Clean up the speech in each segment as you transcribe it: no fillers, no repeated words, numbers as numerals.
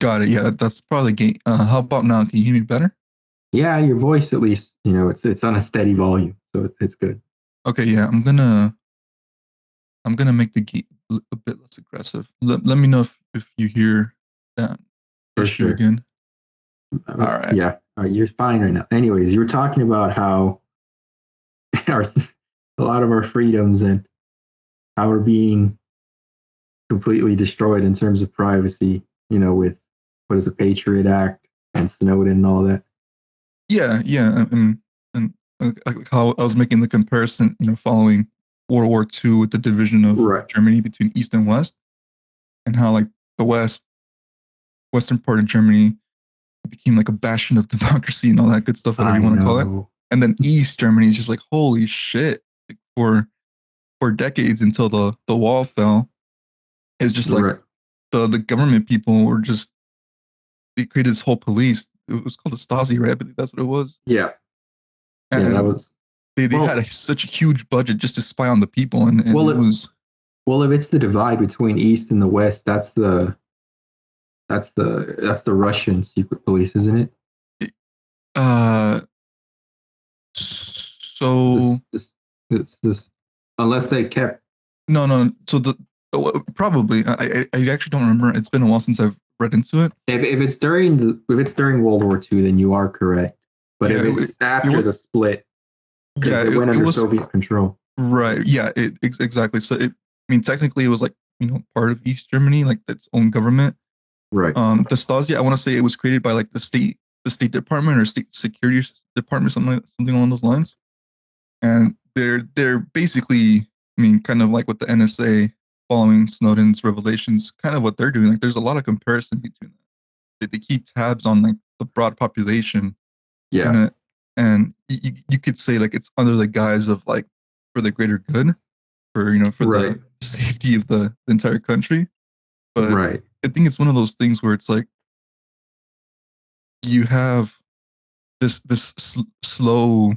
Got it. Yeah, that's probably game. How about now? Can you hear me better? Yeah, your voice at least, it's on a steady volume, so it's good. Okay, yeah, I'm gonna make the game a bit less aggressive. Let me know if you hear that For issue sure. again. All right. Yeah, all right, you're fine right now. Anyways, you were talking about how our a lot of our freedoms and how we're being completely destroyed in terms of privacy. With what is the Patriot Act and Snowden and all that. Yeah, yeah, and like how I was making the comparison, following World War II with the division of Right. Germany between East and West, and how like the Western part of Germany became like a bastion of democracy and all that good stuff, whatever you I want to call it. know. And then East Germany is just like, holy shit, like for decades until the wall fell. It's just like Right. the government people were just they created this whole police. It was called the Stasi, right? I believe that's what it was. Yeah. Yeah, that And was they had well. such a huge budget just to spy on the people, and Well, it was if it's the divide between East and the West, that's the Russian secret police, isn't it? uh This so this this unless they kept no, so probably I actually don't remember. It's been a while since I've read into it. if it's during World War II, then you are correct. But Yeah, if it's it after was the split, because yeah they went it under was Soviet control. right. Yeah, exactly. So I mean technically it was like part of East Germany, like its own government. Right. The Stasi, I want to say it was created by like the State Department or State Security Department, something along those lines. And they're basically, I mean, kind of like with the NSA following Snowden's revelations, kind of what they're doing. Like, there's a lot of comparison between that. They keep tabs on like the broad population, and Yeah. and you could say like it's under the guise of like for the greater good, for Right. the safety of the entire country. But Right. I think it's one of those things where it's like you have this slow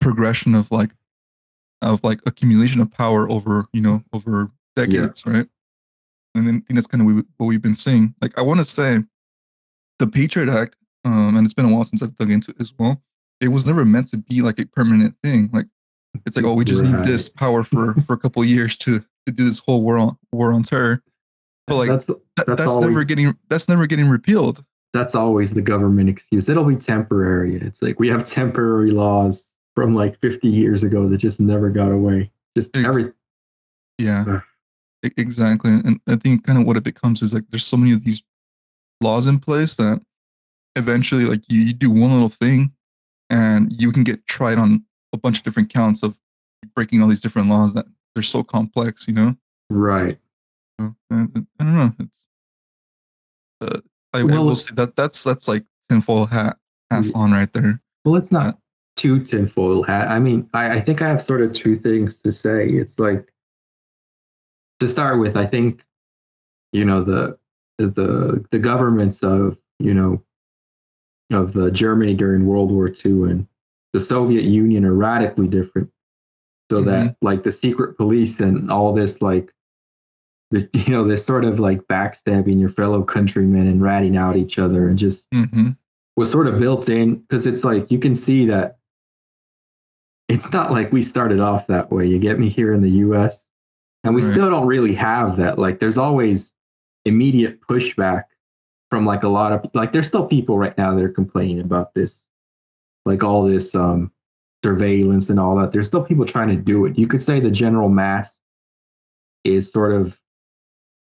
progression of like accumulation of power over over Yeah. decades, right? And then I think that's kind of what we've been seeing. Like I want to say the Patriot Act, and it's been a while since I've dug into it as well. It was never meant to be like a permanent thing. Like it's like, oh, we just need Right. this power for a couple of years to do this whole war on terror. But like That's that's always that's never getting repealed. that's always the government excuse. It'll be temporary. It's like we have temporary laws from like 50 years ago that just never got away. Just Ex- every yeah, uh, exactly. And I think kind of what it becomes is like there's so many of these laws in place that eventually like you do one little thing and you can get tried on a bunch of different counts of breaking all these different laws that they're so complex. right. I don't know. It's I will Well, say that that's like tinfoil hat half y- on right there. well, it's Uh, not too tinfoil hat. I mean, I think I have sort of two things to say. It's like to start with, I think the governments of the Germany during World War II and the Soviet Union are radically different. So mhm, that like the secret police and all this like this sort of like backstabbing your fellow countrymen and ratting out each other and just mhm, was sort of built in because it's like you can see that it's not like we started off that way. You get me here in the US. And we right. still don't really have that. Like there's always immediate pushback from like a lot of like there's still people right now that are complaining about this, like all this surveillance and all that. There's still people trying to do it. You could say the general mass is sort of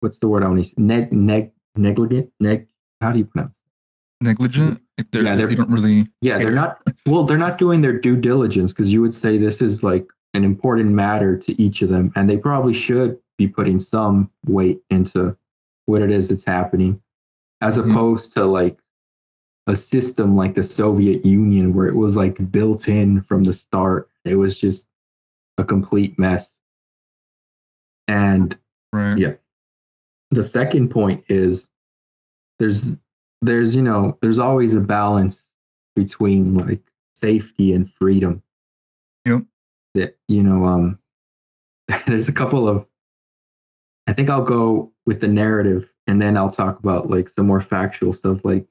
what's the word I want to say? Negligent? How do you pronounce it? Negligent. Like Yeah, they don't really they're care. not they're not doing their due diligence because you would say this is like an important matter to each of them, and they probably should be putting some weight into what it is that's happening, as Mhm, opposed to like a system like the Soviet Union where it was like built in from the start. It was just a complete mess. And right. yeah, the second point is there's there's always a balance between like safety and freedom Yep. that there's a couple of I think I'll go with the narrative and then I'll talk about like some more factual stuff, like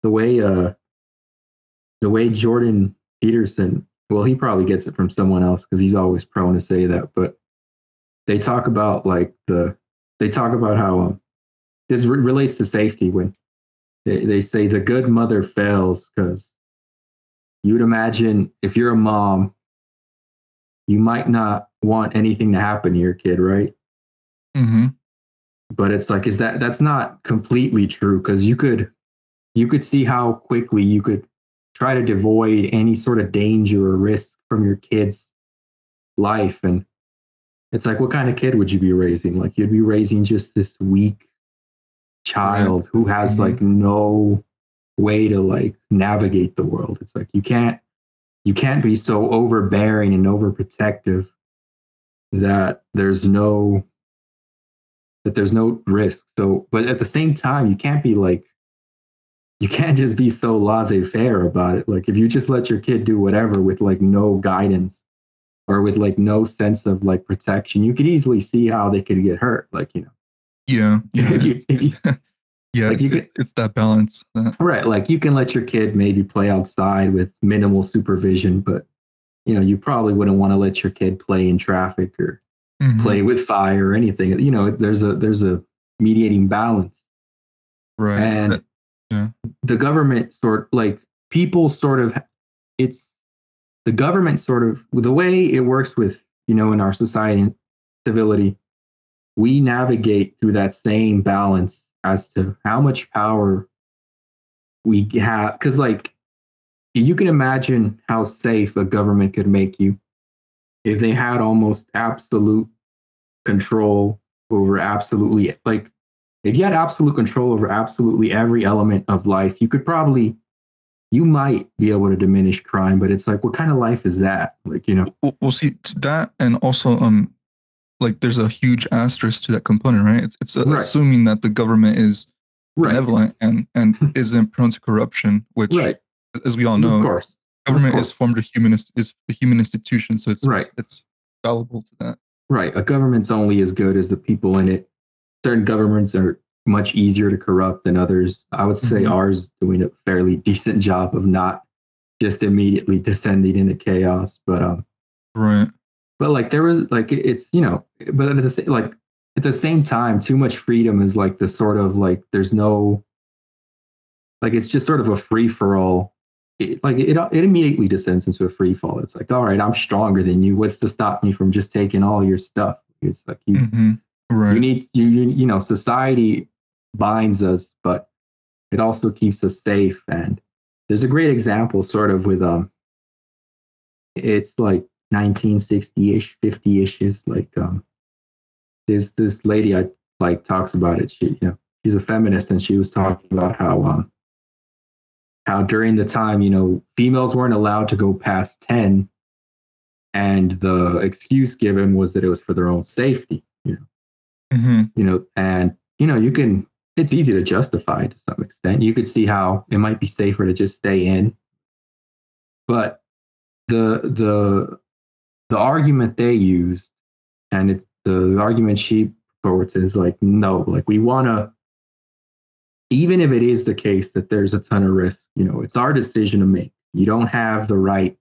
the way the way Jordan Peterson. Well, he probably gets it from someone else because he's always prone to say that. But they talk about like they talk about how this relates to safety when they say the good mother fails because you'd imagine if you're a mom, you might not want anything to happen to your kid, right? Mm-hmm. But it's like, is that's not completely true because you could see how quickly you could try to avoid any sort of danger or risk from your kid's life. And it's like, what kind of kid would you be raising? Like, you'd be raising just this weak Right. child who has Mm-hmm. like no way to like navigate the world. It's like you can't be so overbearing and overprotective that there's no risk. So, but at the same time, you can't be like you can't just be so laissez-faire about it. Like if you just let your kid do whatever with like no guidance or with like no sense of like protection, you could easily see how they could get hurt. Like Yeah. Yeah. if you Yeah. like you could It's that balance. That. right, like you can let your kid maybe play outside with minimal supervision, but you probably wouldn't want to let your kid play in traffic or Mm-hmm. play with fire or anything. There's a mediating balance. Right. And That. Yeah. the government sort like people sort of it's the government sort of the way it works with in our society and civility, we navigate through that same balance as to how much power we have because like you can imagine how safe a government could make you if they had almost absolute control over absolutely like if you had absolute control over absolutely every element of life, you might be able to diminish crime, but it's like, what kind of life is that? Like, We'll see that, and also like there's a huge asterisk to that component, right? It's right, assuming that the government is right, benevolent and isn't prone to corruption, which, right. as we all Of know, course, of government is course. formed is a human institution, so Right, it's fallible to that. right. A government's only as good as the people in it. Certain governments are much easier to corrupt than others. I would say Hmm. ours is doing a fairly decent job of not just immediately descending into chaos. Right. But like there was like it's but at the same time, too much freedom is like the sort of like there's no like it's just sort of a free for all. It immediately descends into a free fall. It's like, all right, I'm stronger than you. What's to stop me from just taking all your stuff? It's like Hmm. you Right. need society binds us, but it also keeps us safe. And there's a great example, sort of with it's like 1960-ish, 50-ish is like this lady I like talks about it. She she's a feminist and she was talking about how during the time females weren't allowed to go past 10 and the excuse given was that it was for their own safety. Hmm. And you can it's easy to justify to some extent. You could see how it might be safer to just stay in, but the the the argument they used and it's the argument she forwards is like, no, like we want to, even if it is the case that there's a ton of risk, it's our decision to make. You don't have the right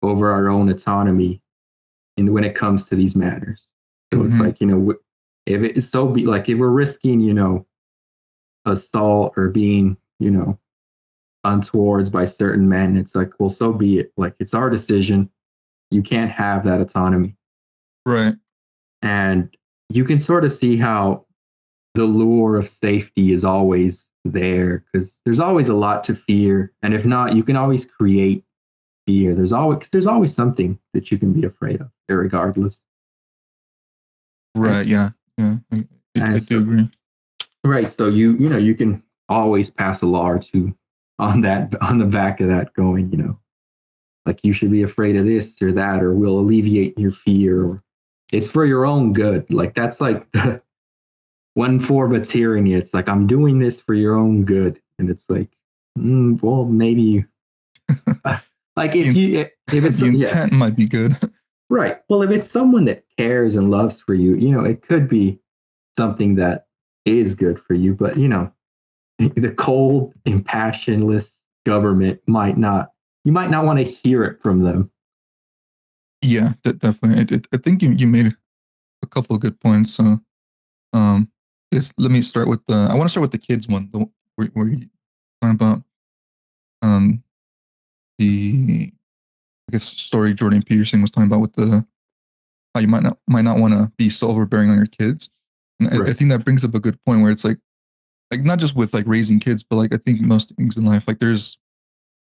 over our own autonomy and when it comes to these matters. So it's Hmm. like, if it's so be like if we're risking, assault or being, untowards by certain men, it's like, well, so be it. Like it's our decision. You can't have that autonomy. Right. And you can sort of see how the lure of safety is always there because there's always a lot to fear. And if not, you can always create fear. There's always something that you can be afraid of, regardless. And Right. Yeah. Yeah. I and do so agree. right, so you can always pass a law or two on the back of that, going, like you should be afraid of this or that, or we'll alleviate your fear, or it's for your own good. Like that's like the one form of tyranny. It's like I'm doing this for your own good, and it's like, well, maybe like The, if it's the yeah. intent might be good. Right. Well, if it's someone that cares and loves for you, it could be something that is good for you, but the cold, impassionless government might not. You might not want to hear it from them. Yeah, definitely. I think you made a couple of good points. So, um, let me start with the. I want to start with the kids one, where you talking about um the I guess story Jordan Peterson was talking about with the how you might not want to be so overbearing on your kids. And I Right. think that brings up a good point where it's like not just with like raising kids, but like I think most things in life, like there's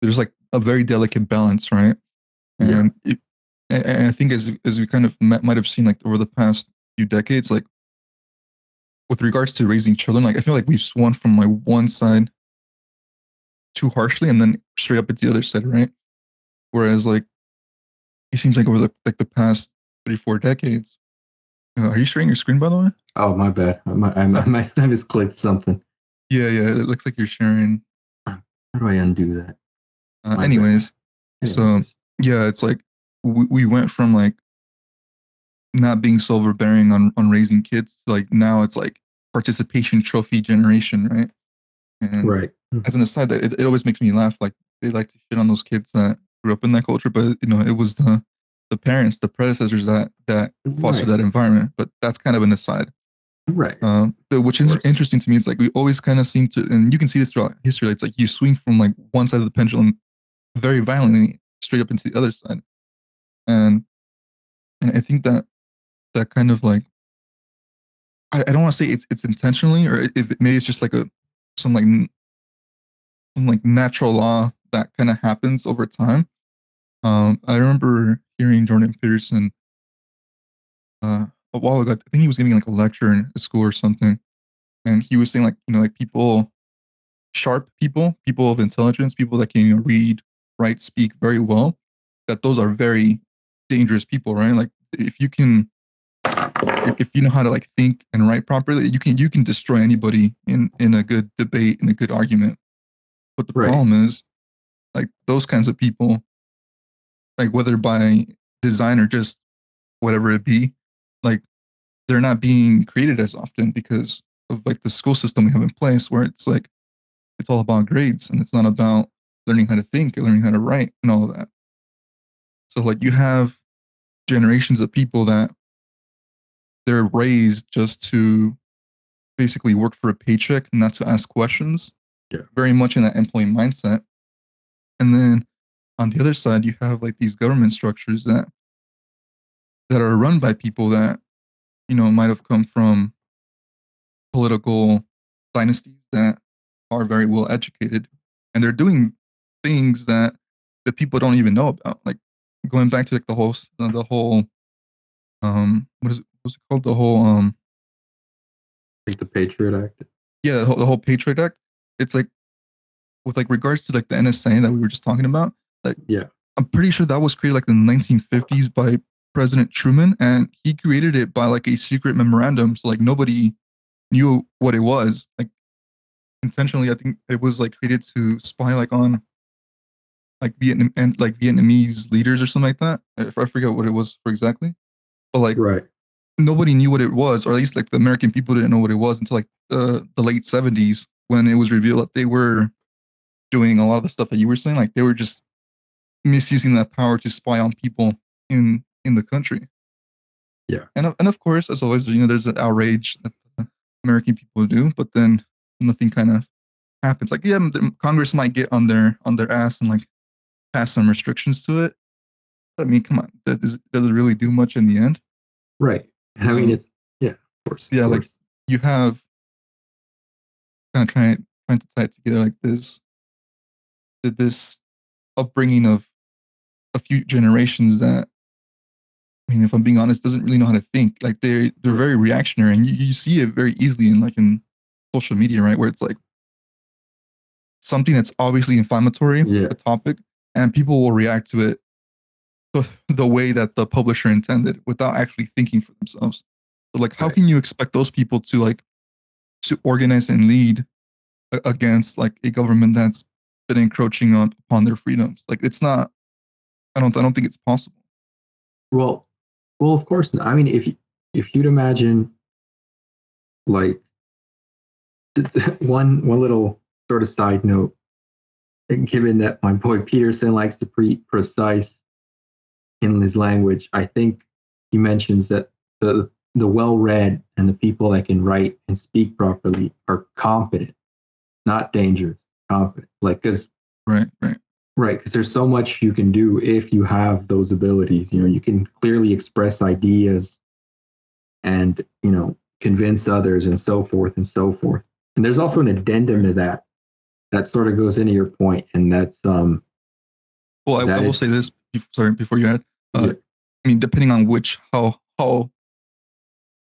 like a very delicate balance, right? Yeah. And and I think as we kind of might have seen like over the past few decades, like with regards to raising children, like I feel like we've swung from like one side too harshly and then straight up at the other side, right? Whereas like it seems like over the past 3 4 decades. Are you sharing your screen by the way? Oh, my bad. I just clicked something. Yeah, yeah. It looks like you're sharing. How do I undo that? My bad. Anyways, so Anyways. yeah, it's like we went from like not being so overbearing on raising kids to like now it's like participation trophy generation, right? And Right. as an aside, that it always makes me laugh. Like they like to shit on those kids that grew up in that culture, but it was the parents, the predecessors that fostered Right. that environment. But that's kind of an aside. Right. Which Of is course. interesting to me. It's like we always kind of seem to, and you can see this throughout history. It's like you swing from like one side of the pendulum very violently straight up into the other side, and and I think that kind of like I don't want to say it's intentionally or if maybe it's just like a some like some like natural law that kind of happens over time. I remember hearing Jordan Peterson a while ago. I think he was giving like a lecture in a school or something, and he was saying like like people sharp people of intelligence, people that can read, write, speak very well, that those are very dangerous people, right? Like if you can, if you know how to like think and write properly, you can destroy anybody in a good debate, in a good argument. But the Right. problem is like those kinds of people, like whether by design or just whatever it be, like they're not being created as often because of like the school system we have in place, where it's like it's all about grades and it's not about learning how to think and learning how to write and all of that. So like you have generations of people that they're raised just to basically work for a paycheck, not to ask questions, Yeah. very much in that employee mindset. And then on the other side, you have like these government structures that are run by people that might have come from political dynasties that are very well educated, and they're doing things that people don't even know about. Like going back to like the whole what's it called, the whole Like the Patriot Act. yeah, the whole Patriot Act. It's like with like regards to like the NSA that we were just talking about. Like Yeah. I'm pretty sure that was created like in the 1950s by President Truman, and he created it by like a secret memorandum, so like nobody knew what it was. Like intentionally, I think it was like created to spy like on like Vietnamese leaders or something like that. I forget what it was for exactly, but like Right. nobody knew what it was, or at least like the American people didn't know what it was until like the late 70s when it was revealed that they were doing a lot of the stuff that you were saying. Like they were just misusing that power to spy on people in the country. Yeah. And of course, as always, there's an outrage that the American people do, but then nothing kind of happens. Like yeah, Congress might get on their ass and like pass some restrictions to it. But I mean, come on, does it really do much in the end? Right. I mean, Um, it's yeah. Of course. Of yeah, like course. you have kind of trying to tie it together like this upbringing of a few generations that I mean, if I'm being honest, doesn't really know how to think. Like they're Right. very reactionary, and you see it very easily in social media, right? Where it's like something that's obviously inflammatory, Yeah. a topic, and people will react to it the way that the publisher intended without actually thinking for themselves. So like, how Right. can you expect those people to organize and lead against like a government that's been encroaching upon their freedoms? Like, it's not. I don't think it's possible. Well. Well, of course not. I mean, if you'd imagine like one little sort of side note, given that my boy Peterson likes to be precise in his language, I think he mentions that the well-read and the people that can write and speak properly are competent, not dangerous, competent. Like, because Right, right, right, because there's so much you can do if you have those abilities. You know, you can clearly express ideas and convince others and so forth and so forth. And there's also an addendum right. to that that sort of goes into your point, and that's Well, I that will it say this. Sorry, before you add. yeah, I mean, depending on which how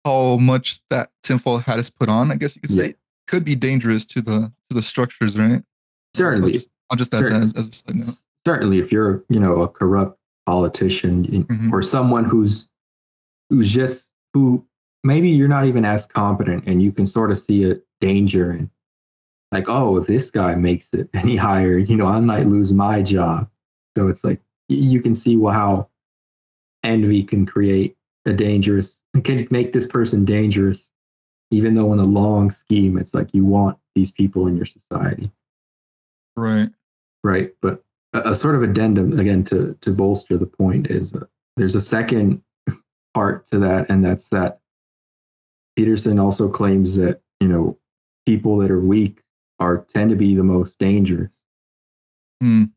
much that tinfoil hat is put on, I guess you could yeah, say, could be dangerous to the structures, right? certainly, I'll just add that cer- as a side note. certainly, if you're a corrupt politician Hmm. or someone who's just who maybe you're not even as competent, and you can sort of see a danger in, like, oh, if this guy makes it any higher, I might lose my job. So it's like you can see how envy can create can make this person dangerous, even though in the long scheme, it's like you want these people in your society, Right. right? But a sort of addendum, again, to bolster the point, is there's a second part to that, and that's that Peterson also claims that, people that are weak tend to be the most dangerous. Mm,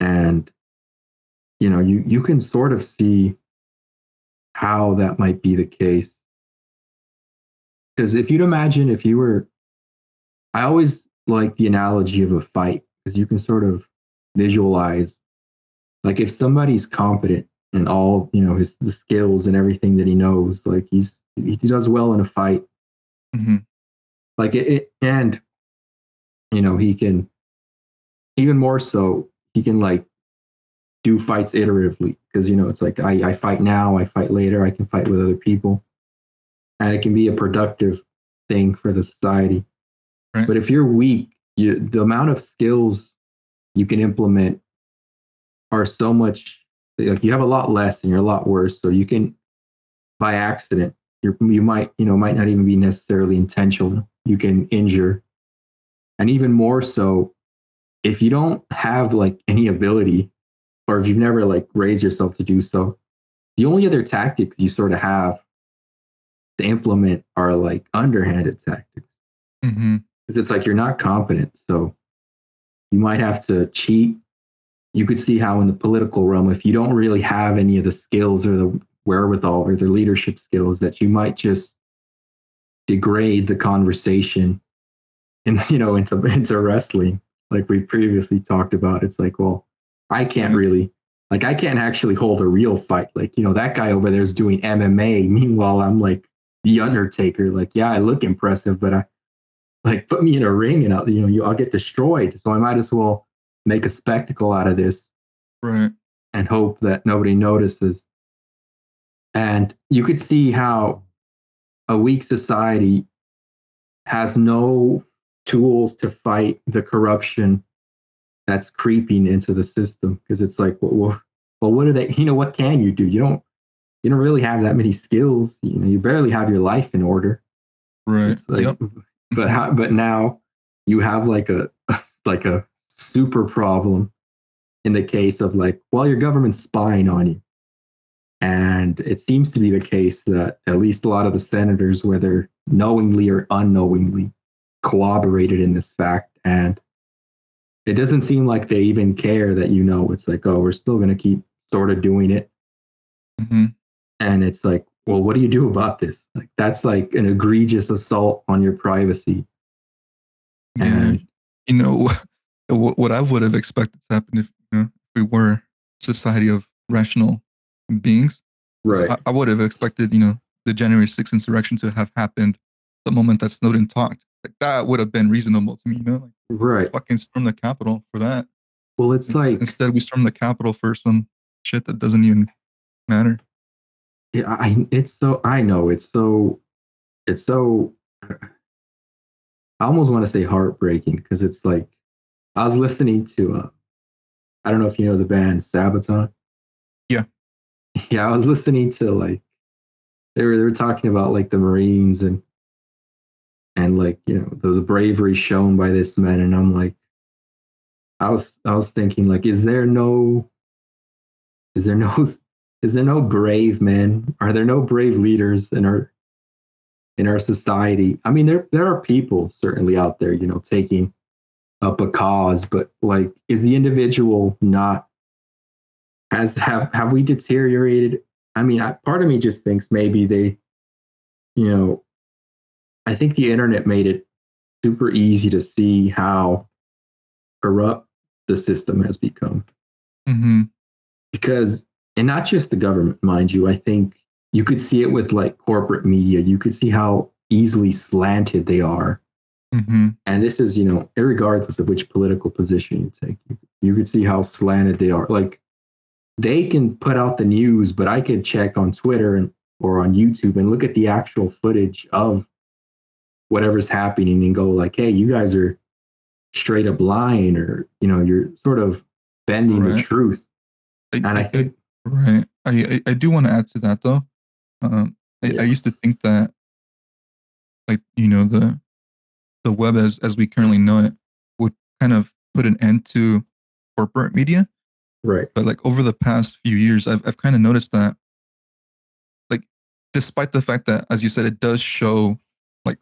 And, you can sort of see how that might be the case. Because if you'd imagine if you were, I always like the analogy of a fight, because you can sort of visualize, like, if somebody's competent in all, the skills and everything that he knows, like he does well in a fight, hmm. like and he can, even more so, he can like do fights iteratively, because it's like I fight now, I fight later, I can fight with other people, and it can be a productive thing for the society. Right. But if you're weak, the amount of skills you can implement are so much, like, you have a lot less and you're a lot worse. So you can, by accident, you might might not even be necessarily intentional. You can injure, and even more so if you don't have like any ability, or if you've never like raised yourself to do so. The only other tactics you sort of have to implement are like underhanded tactics, Hmm. because it's like you're not competent, so you might have to cheat. You could see how in the political realm, if you don't really have any of the skills or the wherewithal or the leadership skills, that you might just degrade the conversation and into wrestling, like we previously talked about. It's like, well, I can't Right. really, like, I can't actually hold a real fight. Like, that guy over there is doing MMA. Meanwhile, I'm like the Undertaker. Like, yeah, I look impressive, but I, like, put me in a ring and I'll get destroyed. So I might as well make a spectacle out of this Right. and hope that nobody notices. And you could see how a weak society has no tools to fight the corruption that's creeping into the system, because it's like, well, what are they? What can you do? You don't really have that many skills. You barely have your life in order. Right. It's like, Yep. but Hmm. how? But now you have like like a super problem in the case of, like, well, your government's spying on you. And it seems to be the case that at least a lot of the senators, whether knowingly or unknowingly, corroborated in this fact. And it doesn't seem like they even care that, it's like, oh, we're still going to keep sort of doing it. Hmm. And it's like, well, what do you do about this? Like, that's like an egregious assault on your privacy. Yeah. And You know, what I would have expected to happen if if we were a society of rational beings is right, I would have expected the January 6th insurrection to have happened the moment that Snowden talked. Like that would have been reasonable to me. Like right. fucking storm the Capitol for that. Well, it's like, Instead, we storm the Capitol for some shit that doesn't even matter. I know it's so, I almost want to say heartbreaking, because it's like, I was listening to, I don't know if you know the band Sabaton. Yeah. Yeah, I was listening to, like, they were talking about like the Marines, and and like the bravery shown by this man, and I'm like, I was thinking like, is there no is there no brave men? Are there no brave leaders in our society? I mean, there are people certainly out there, taking up a cause, but like, is the individual not has have we deteriorated? I mean, part of me just thinks maybe you know, I think the internet made it super easy to see how corrupt the system has become. Mm-hmm. Because, and not just the government, mind you, I think you could see it with like corporate media. You could see how easily slanted they are. Mm-hmm. And this is, regardless of which political position you take, you could see how slanted they are. Like they can put out the news, but I could check on Twitter or on YouTube and look at the actual footage of whatever's happening and go like, hey, you guys are straight up lying, or you're sort of bending the Right. truth. And I I think, right. I do want to add to that though. I yeah, used to think that like the web as we currently know it would kind of put an end to corporate media. right, But like over the past few years, I've kind of noticed that like despite the fact that, as you said, it does show like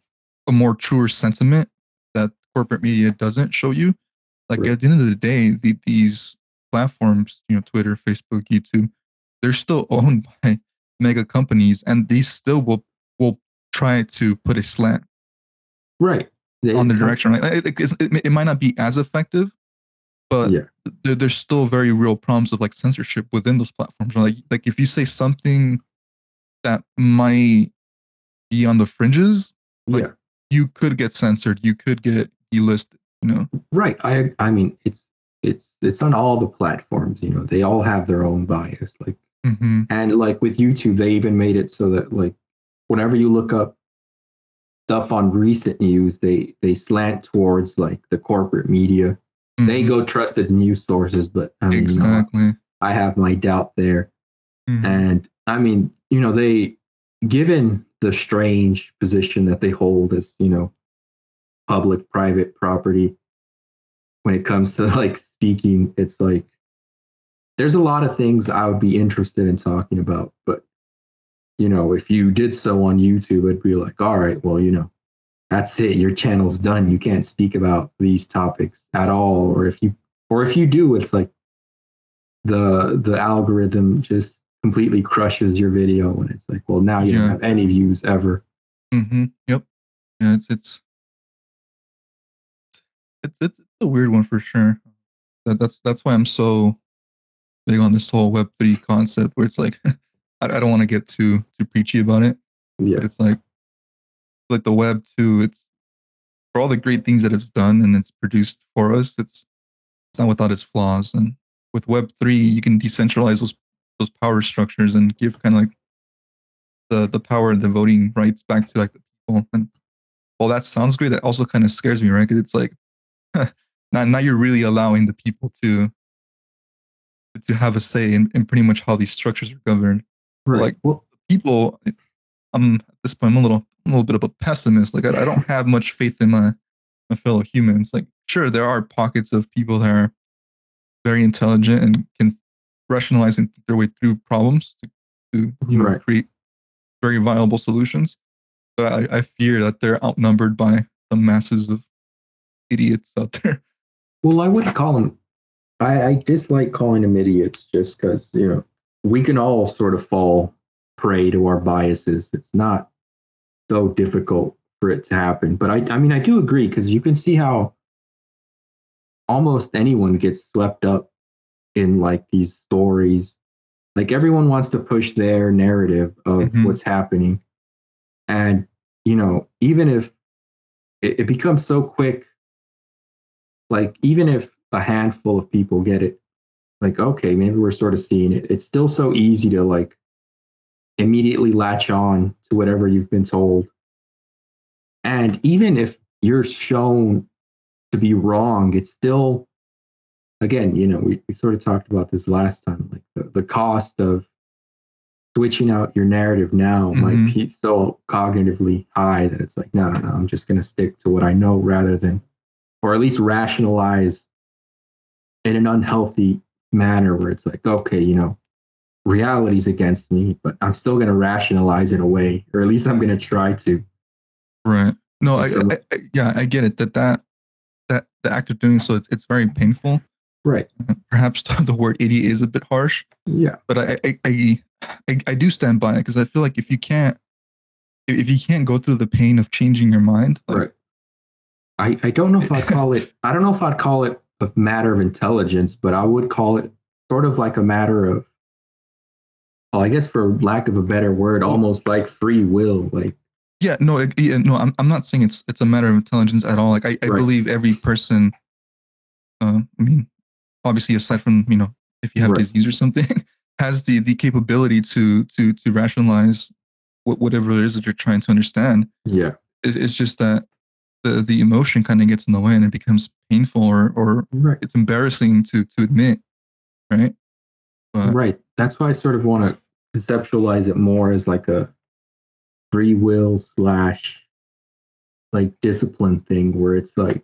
a more truer sentiment that corporate media doesn't show you. Like right, at the end of the day, these platforms, Twitter, Facebook, YouTube, they're still owned by mega companies, and these still will try to put a slant right. on They, the direction. Right? It might not be as effective, but yeah, there's still very real problems of like censorship within those platforms. Like if you say something that might be on the fringes, like yeah, you could get censored, you could get delisted. right. I mean, it's on all the platforms. They all have their own bias. Like, Mm-hmm. and like with YouTube, they even made it so that like whenever you look up stuff on recent news, they slant towards like the corporate media. They Mm-hmm. go trusted news sources, but I mean, Exactly. I have my doubt there. Mm-hmm. And I mean, they, given the strange position that they hold as, public private property when it comes to like speaking, it's like there's a lot of things I would be interested in talking about. But, if you did so on YouTube, it'd be like, all right, well, that's it. Your channel's done. You can't speak about these topics at all. Or if you do, it's like the algorithm just completely crushes your video, and it's like, well, now you don't Yeah. have any views ever. Mm-hmm. Yep. Yeah. It's a weird one for sure. That's why I'm so big on this whole Web3 concept, where it's like I don't want to get too preachy about it, but Yeah, it's like the web too. It's for all the great things that it's done and it's produced for us. It's not without its flaws. And with Web3, you can decentralize those power structures and give kind of like the power and the voting rights back to like the people. And while that sounds great, that also kind of scares me, right? Because it's like now you're really allowing the people to have a say in pretty much how these structures are governed. But right. like Well, people, at this point, I'm a little bit of a pessimist. Like I don't have much faith in my fellow humans. Like sure, there are pockets of people that are very intelligent and can rationalize and think their way through problems to right. create very viable solutions. But I fear that they're outnumbered by the masses of idiots out there. Well, I wouldn't call them. I dislike calling them idiots just because we can all sort of fall prey to our biases. It's not so difficult for it to happen. But I mean, I do agree because you can see how almost anyone gets swept up in like these stories. Like everyone wants to push their narrative of Hmm. what's happening. And, even if it becomes so quick, like even if a handful of people get it, like, okay, maybe we're sort of seeing it, it's still so easy to like immediately latch on to whatever you've been told. And even if you're shown to be wrong, it's still, again, we sort of talked about this last time, like the cost of switching out your narrative now might Mm-hmm. be so cognitively high that it's like, no, no, no, I'm just going to stick to what I know rather than, or at least rationalize in an unhealthy manner where it's like, okay, reality's against me, but I'm still going to rationalize it away, or at least I'm going to try to. Right. No, Like some, yeah, I get it that the act of doing so, it's very painful. right. Perhaps the word idiot is a bit harsh, Yeah. but I do stand by it because I feel like if you can't go through the pain of changing your mind, like Right. I don't know if I'd call it, I don't know if I'd call it a matter of intelligence, but I would call it sort of like a matter of, well, I guess for lack of a better word, well, almost like free will. Like, yeah, no, no, I'm not saying it's a matter of intelligence at all. Like I right, believe every person, I mean, obviously aside from if you have right. disease or something, has the capability to rationalize whatever it is that you're trying to understand. Yeah. It's just that the emotion kind of gets in the way and it becomes painful or Right. it's embarrassing to admit, right? But Right. That's why I sort of want to conceptualize it more as like a free will slash like discipline thing where it's like,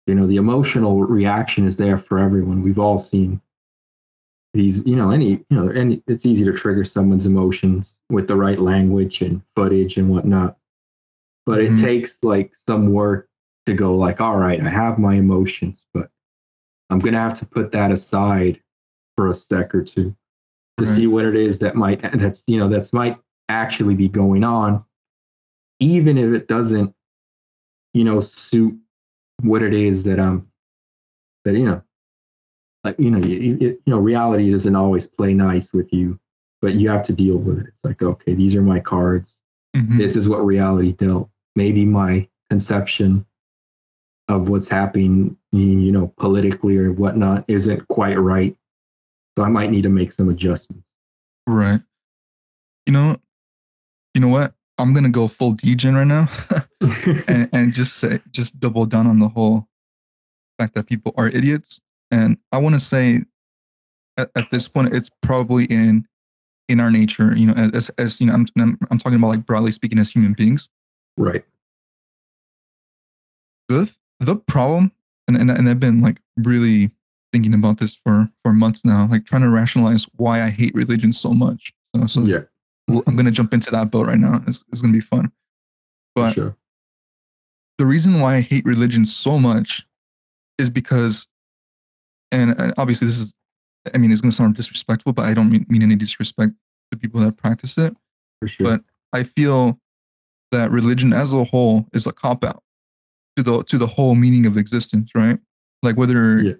the emotional reaction is there for everyone. We've all seen these, any, it's easy to trigger someone's emotions with the right language and footage and whatnot. But it mhm, takes like some work to go like, all right, I have my emotions, but I'm going to have to put that aside for a sec or two to right, see what it is that's might actually be going on, even if it doesn't, suit what it is that that, like, reality doesn't always play nice with you, but you have to deal with it. It's like, okay, these are my cards. mhm, This is what reality dealt. Maybe my conception of what's happening, politically or whatnot, isn't quite right. So I might need to make some adjustments. right. You know, you know what? I'm gonna go full degen right now, and just double down on the whole fact that people are idiots. And I want to say at this point, it's probably in our nature. As I'm talking about like broadly speaking as human beings. Right. The the problem, and I've been like really thinking about this for months now, like trying to rationalize why I hate religion so much. So Yeah. I'm gonna jump into that boat right now. It's gonna be fun. For But sure. the reason why I hate religion so much is because, and obviously this is, I mean, it's gonna sound disrespectful, but I don't mean any disrespect to people that practice it. For sure. But I feel that religion as a whole is a cop out to the whole meaning of existence, right? Like whether Yeah.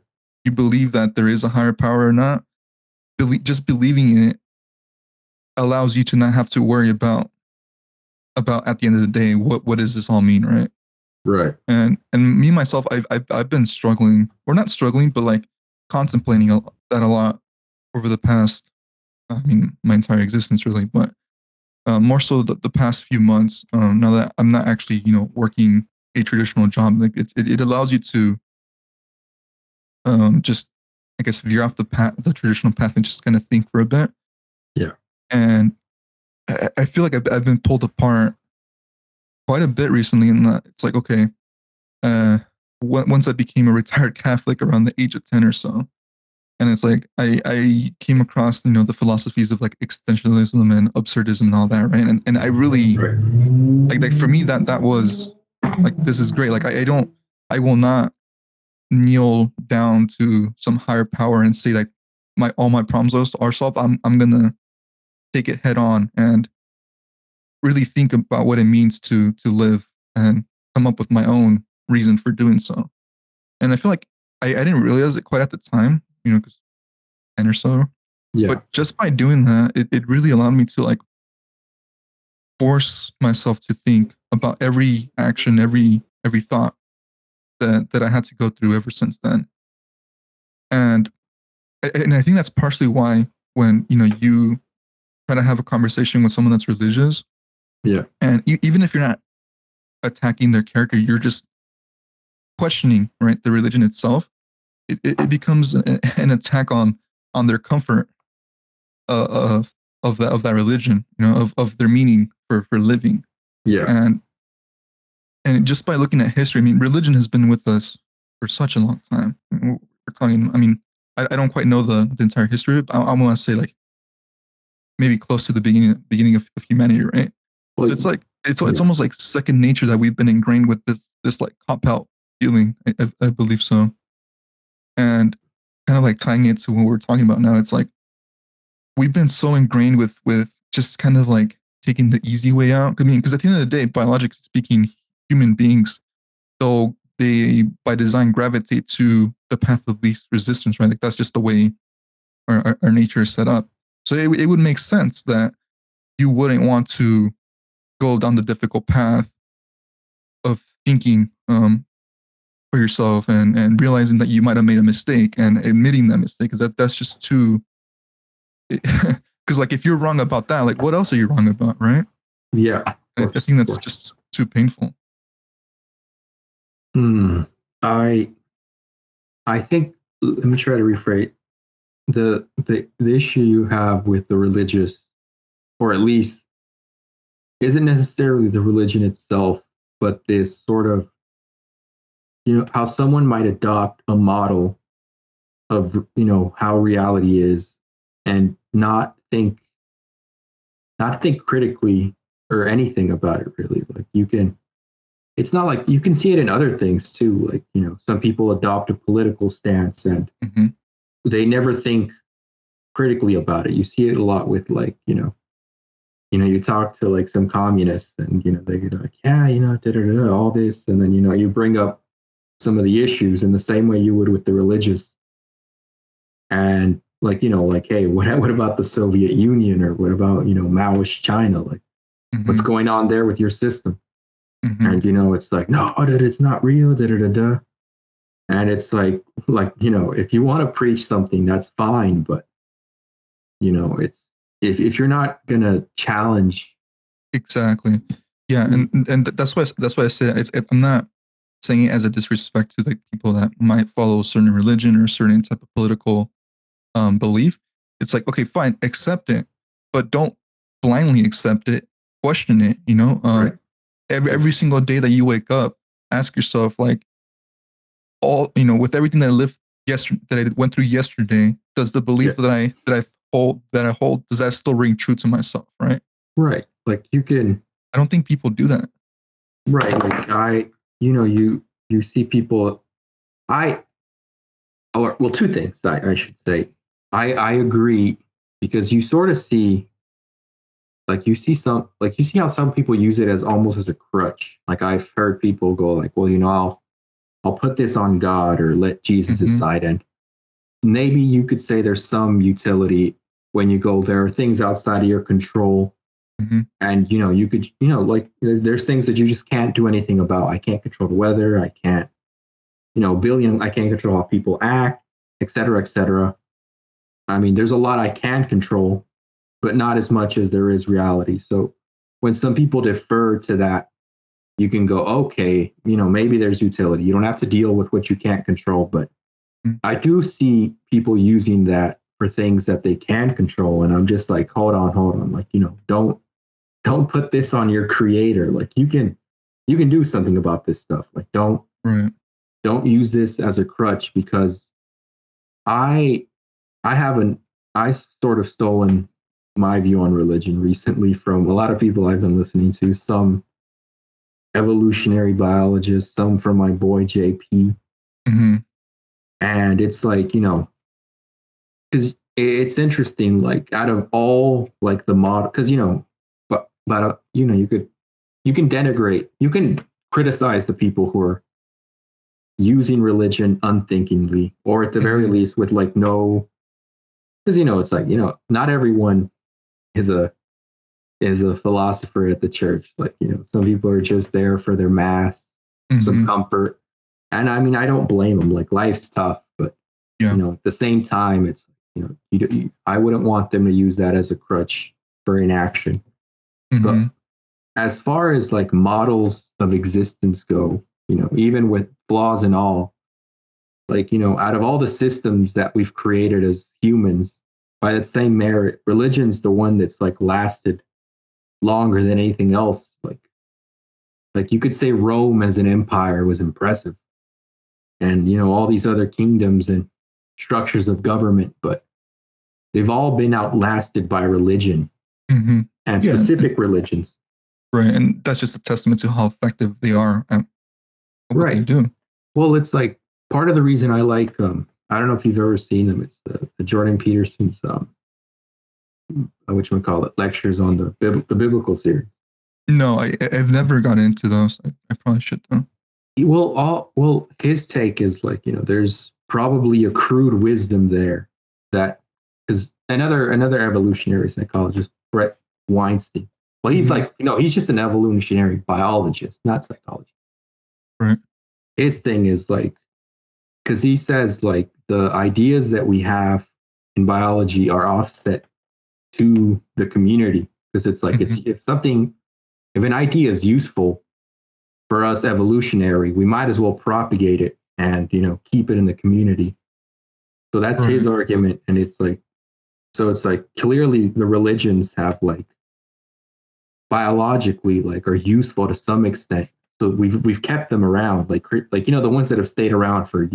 you believe that there is a higher power or not, just believing in it allows you to not have to worry about at the end of the day what does this all mean, right? Right. And me myself, I've been struggling, or not struggling, but like contemplating that a lot over the past, I mean, my entire existence really, but more so the past few months. Now that I'm not actually working a traditional job, like it allows you to just I guess veer off the traditional path, and just kind of think for a bit. Yeah. And I feel like I've been pulled apart quite a bit recently, in that it's like, okay, uh, once I became a retired Catholic around the age of 10 or so, and it's like I came across the philosophies of like existentialism and absurdism and all that, right? And I really Right. like for me that was like, this is great. Like I will not kneel down to some higher power and say like my all my problems are solved. I'm gonna take it head on and really think about what it means to live and come up with my own reason for doing so. And I feel like I didn't realize it quite at the time, because 10 or so. Yeah. But just by doing that, it really allowed me to like force myself to think about every action, every thought that I had to go through ever since then. And and I think that's partially why when you try to have a conversation with someone that's religious, Yeah. and even if you're not attacking their character, you're just questioning, right, the religion itself. It becomes an attack on their comfort, of of that religion, of their meaning for living. Yeah. And just by looking at history, I mean, religion has been with us for such a long time. I mean, we're talking, I mean, I don't quite know the entire history, but I want to say like maybe close to the beginning of humanity, right? Well, It's like it's yeah. almost like second nature that we've been ingrained with this like cop out feeling. I believe so, and kind of like tying it to what we're talking about now. It's like we've been so ingrained with just kind of like taking the easy way out. I mean, because at the end of the day, biologically speaking, human beings, though they by design gravitate to the path of least resistance, right? Like that's just the way our nature is set up. So it would make sense that you wouldn't want to go down the difficult path of thinking for yourself and realizing that you might have made a mistake and admitting that mistake, because that's just too because like if you're wrong about that, like what else are you wrong about, right? Yeah, of I course, think of that's course. just too painful. Hmm. I I think let me try to rephrase the issue you have with the religious, or at least isn't necessarily the religion itself, but this sort of how someone might adopt a model of how reality is and not think critically or anything about it really. Like you can it's not like you can see it in other things too. Like, some people adopt a political stance and Hmm. they never think critically about it. You see it a lot with like, you talk to like some communists and they're like, yeah, da, da, da, da, all this, and then you bring up some of the issues in the same way you would with the religious, and like like, hey, what about the Soviet Union, or what about Maoist China? Like, what's Hmm. going on there with your system? Hmm. And it's like, no, that it's not real, da da da da. And it's like if you want to preach something, that's fine, but it's if you're not gonna challenge. Exactly. Yeah, and that's why I say I'm not saying it as a disrespect to the people that might follow a certain religion or a certain type of political belief. It's like, okay, fine, accept it, but don't blindly accept it. Question it. Right. Every single day that you wake up, ask yourself, like, with everything that I lived yesterday, that I went through yesterday, does the Yeah. belief that I hold, does that still ring true to myself? Right. Right. Like you can. I don't think people do that. Right. Like you see people. I or well, two things I should say. I agree, because you sort of see, like, you see how some people use it as almost as a crutch. Like I've heard people go like, well, I'll put this on God or let Jesus Hmm. decide. And maybe you could say there's some utility when you go, there are things outside of your control. Hmm. And you could, like, there's things that you just can't do anything about. I can't control the weather. I can't, I can't control how people act, et cetera, et cetera. I mean, there's a lot I can control, but not as much as there is reality. So when some people defer to that, you can go, okay, maybe there's utility. You don't have to deal with what you can't control. But I do see people using that for things that they can control. And I'm just like, hold on, hold on. Like, don't put this on your creator. Like you can do something about this stuff. Like Right. don't use this as a crutch, because I I haven't I sort of stolen my view on religion recently from a lot of people I've been listening to, some evolutionary biologists, some from my boy JP. Hmm. And it's like, because it's interesting, like out of all like the model, because but you can denigrate, you can criticize the people who are using religion unthinkingly, or at the very Hmm. least with like no, because it's like not everyone is a philosopher at the church. Like some people are just there for their mass, some Hmm. comfort, and I mean I don't blame them. Like life's tough, but Yeah. at the same time, it's I wouldn't want them to use that as a crutch for inaction. But Hmm. as far as like models of existence go, even with flaws and all, like out of all the systems that we've created as humans, by that same merit, religion's the one that's like lasted longer than anything else. Like you could say Rome as an empire was impressive, and all these other kingdoms and structures of government, but they've all been outlasted by religion Hmm. and Yeah, specific religions. right. And that's just a testament to how effective they are at what they Right. do. Well, it's like part of the reason I like I don't know if you've ever seen them. It's the Jordan Peterson's which one call it lectures on the biblical series. No, I've never got into those. I probably should though. Well, his take is like there's probably a crude wisdom there that because another evolutionary psychologist, Brett Weinstein. Well, he's Hmm. like he's just an evolutionary biologist, not psychologist. Right. His thing is like because he says like the ideas that we have in biology are offset to the community because it's like Hmm. if an idea is useful for us evolutionary, we might as well propagate it and keep it in the community. So that's his Right. argument, and it's like clearly the religions have like biologically like are useful to some extent. So we've kept them around like the ones that have stayed around for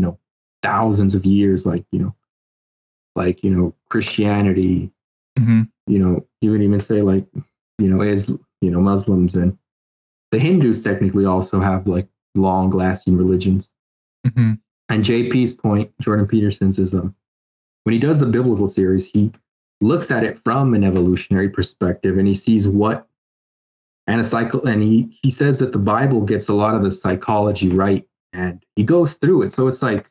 thousands of years like Christianity, Hmm. you would even say like is Muslims and the Hindus technically also have like long lasting religions. Hmm. And JP's point, Jordan Peterson's, is when he does the biblical series, he looks at it from an evolutionary perspective and he sees what and a cycle and he says that the Bible gets a lot of the psychology right and he goes through it. So it's like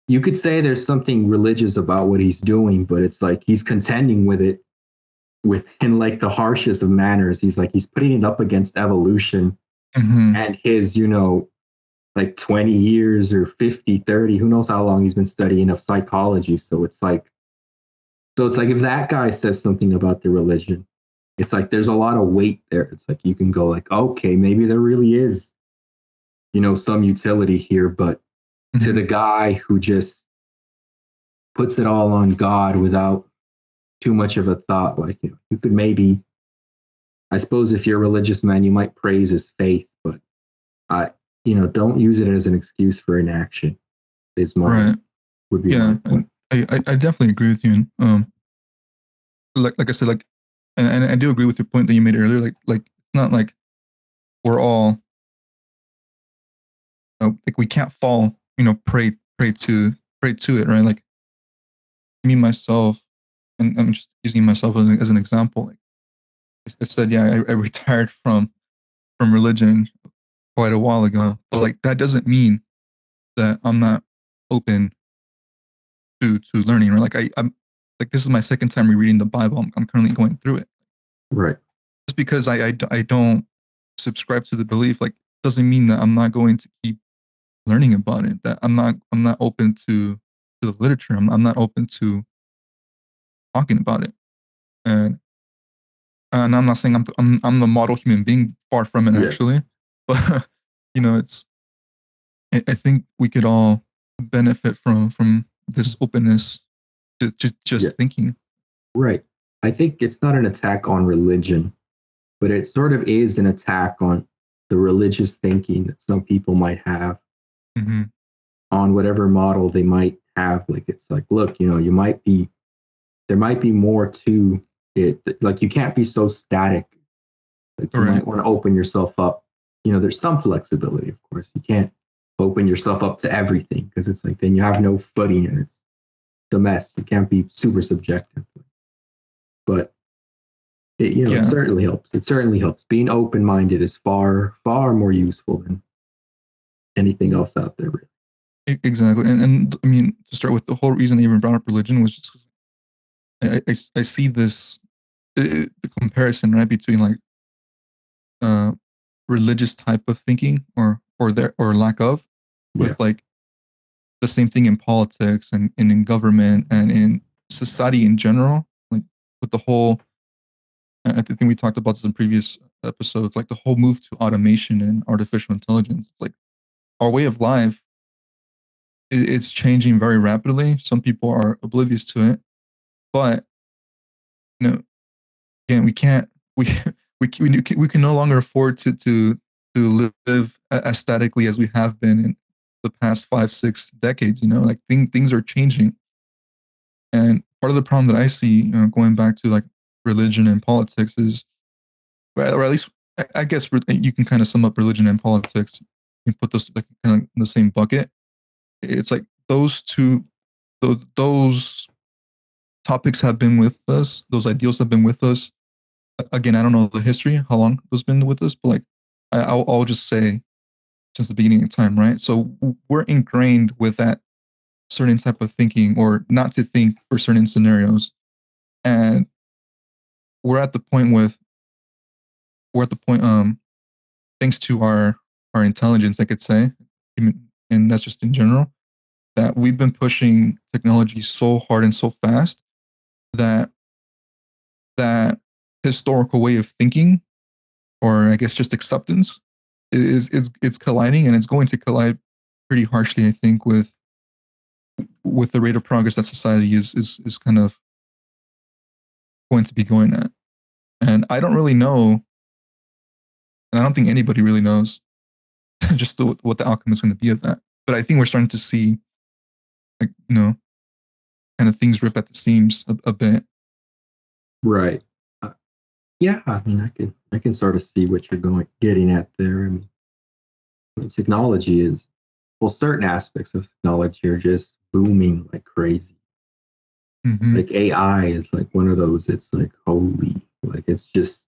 you could say there's something religious about what he's doing, but it's like he's contending with it within like the harshest of manners. He's putting it up against evolution Hmm. and his, like 20 years or 50, 30, who knows how long he's been studying of psychology. So it's like if that guy says something about the religion, it's like there's a lot of weight there. It's like you can go like, okay, maybe there really is, some utility here, but to Hmm. the guy who just puts it all on God without too much of a thought, like you could maybe, I suppose, if you're a religious man, you might praise his faith, but I, don't use it as an excuse for inaction. Is my Right. would be my Yeah, point. and I definitely agree with you. And, like I said, like, and I do agree with your point that you made earlier. Like it's not like we're all like we can't fall, pray to it, right? Like me myself, and I'm just using myself as an example. Like I said, yeah, I retired from religion quite a while ago, but like that doesn't mean that I'm not open to learning, right? Like I'm like this is my second time rereading the Bible. I'm currently going through it. Right. Just because I don't subscribe to the belief, like doesn't mean that I'm not going to keep learning about it. That I'm not open to the literature. I'm not open to talking about it. And I'm not saying I'm the model human being. Far from it, Yeah. actually. But it's I think we could all benefit from this openness to Yeah. just thinking. Right. I think it's not an attack on religion, but it sort of is an attack on the religious thinking that some people might have Hmm. on whatever model they might have. Like it's like, look, there might be more to it. Like you can't be so static. Like All you right. might want to open yourself up. There's some flexibility, of course. You can't open yourself up to everything because it's like then you have no footing and it's a mess. You can't be super subjective. But it Yeah. certainly helps. It certainly helps. Being open minded is far, far more useful than anything else out there. Really. Exactly. And I mean, to start with, the whole reason I even brought up religion was just I see this the comparison, right, between like uh religious type of thinking or lack of, with Yeah. like the same thing in politics and in government and in society in general, like with the whole I think we talked about this in previous episodes, like the whole move to automation and artificial intelligence. It's like our way of life, it's changing very rapidly. Some people are oblivious to it, But you know, again, we can't we we can no longer afford to live as statically as we have been in the past 5, 6 decades. Like things are changing, and part of the problem that I see, going back to like religion and politics, is, or at least I guess you can kind of sum up religion and politics. You can put those like kind of in the same bucket. It's like those topics have been with us. Those ideals have been with us. Again, I don't know the history, how long those been with us, but like I'll just say since the beginning of time, right? So we're ingrained with that certain type of thinking, or not to think for certain scenarios, and we're at the point with we're at the point thanks to our intelligence, I could say, and that's just in general, that we've been pushing technology so hard and so fast that that historical way of thinking, or I guess just acceptance, it's colliding, and it's going to collide pretty harshly, I think, with the rate of progress that society is kind of going to be going at. And I don't really know, and I don't think anybody really knows just what the outcome is going to be of that. But I think we're starting to see, like, kind of things rip at the seams a bit. Right. Uh, yeah, I mean, I can sort of see what you're getting at there. I mean, technology is, well, certain aspects of technology are just booming like crazy. Hmm. Like AI is like one of those. It's like holy, like it's just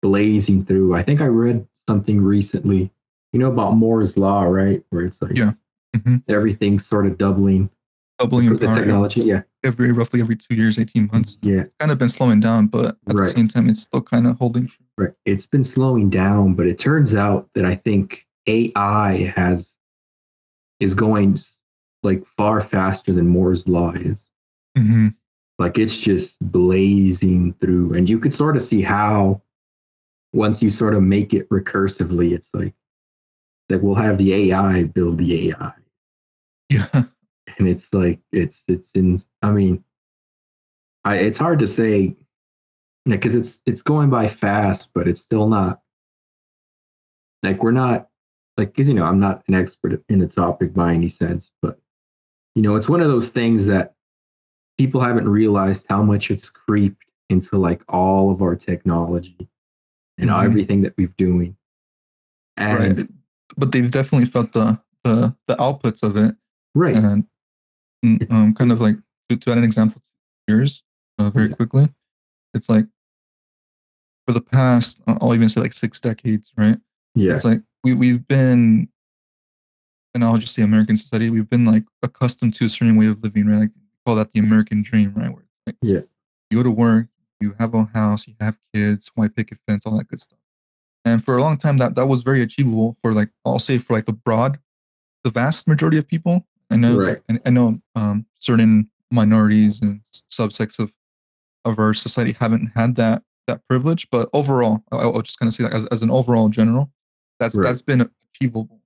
blazing through. I think I read something recently, about Moore's law, right? Where it's like Yeah. Hmm. everything's sort of doubling Doubling in the power technology. Yeah, roughly every 2 years, 18 months. yeah, It's kind of been slowing down, but at the right, same time, it's still kind of holding true. right. It's been slowing down, but it turns out that I think AI is going like far faster than Moore's law is. Hmm. Like it's just blazing through, and you could sort of see how once you sort of make it recursively, it's like we'll have the AI build the AI, Yeah. and it's like it's in. I mean, it's hard to say because it's going by fast, but it's still not like we're not like because I'm not an expert in the topic by any sense, but it's one of those things that people haven't realized how much it's creeped into like all of our technology and Hmm. everything that we've doing. Right. And But they've definitely felt the outputs of it, right, and kind of like to add an example to yours, very yeah, quickly. It's like for the past, I'll even say like 6 decades, right? yeah, It's like we've been, and I'll just say American society, we've been like accustomed to a certain way of living, right? Like we call that the American dream, right? Where it's like yeah, you go to work, you have a house, you have kids, white picket fence, all that good stuff. And for a long time, that was very achievable for, like, I'll say, for like the vast majority of people. right, I know certain minorities and subsects of our society haven't had that privilege, but overall, I'll just kind of say that as an overall general, right, that's been achievable.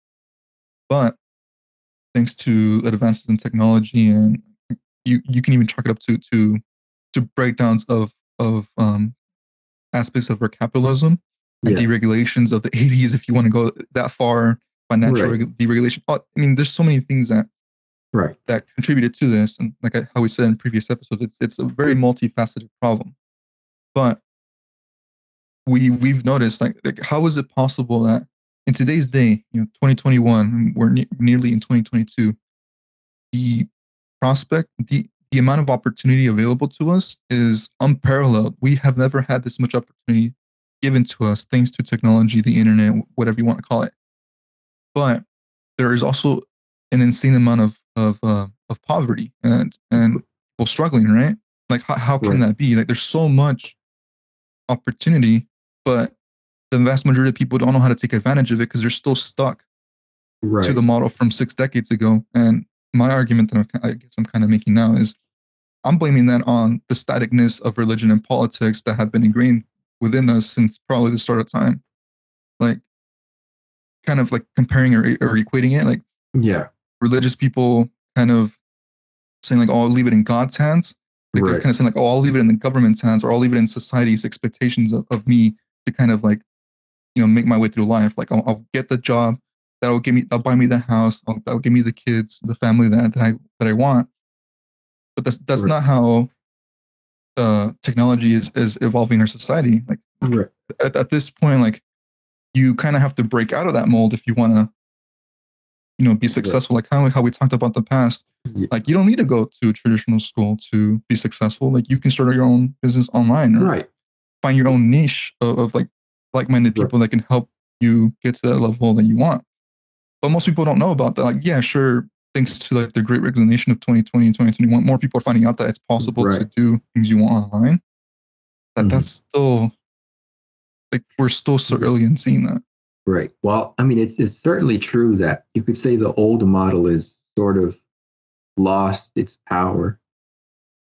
But thanks to advances in technology, and you can even chalk it up to breakdowns of aspects of our capitalism and yeah, deregulations of the 80s, if you want to go that far, financial right, deregulation. I mean, there's so many things right, that contributed to this, and like how we said in previous episodes, it's a very multifaceted problem. But we've noticed, like how is it possible that in today's day, 2021, we're nearly in 2022, the the amount of opportunity available to us is unparalleled. We have never had this much opportunity given to us thanks to technology, the internet, whatever you want to call it. But there is also an insane amount of poverty and people struggling, right? Like how can right, that be? Like there's so much opportunity, but the vast majority of people don't know how to take advantage of it because they're still stuck to the right, model from 6 decades ago. And my argument that I guess I'm kind of making now is I'm blaming that on the staticness of religion and politics that have been ingrained within us since probably the start of time. Like, kind of like comparing or equating it, like yeah, religious people kind of saying like, "Oh, I'll leave it in God's hands." Like they're Right. kind of saying like, oh, I'll leave it in the government's hands, or I'll leave it in society's expectations of me to kind of like, make my way through life. Like I'll get the job that'll buy me the house, that'll give me the kids, the family that I want. But that's Right. not how technology is evolving our society. Like Right. at this point, like you kind of have to break out of that mold if you want to, be Right. successful. Like how we talked about the past. Yeah. Like you don't need to go to traditional school to be successful. Like you can start your own business online or Right. find your own niche of like-minded Right. people that can help you get to that level that you want. But most people don't know about that. Like, yeah, sure, thanks to like the great resignation of 2020 and 2021, more people are finding out that it's possible to Right. do things you want online. Hmm. That's still like we're still so early in seeing that. Right. Well, I mean, it's certainly true that you could say the old model is sort of lost its power,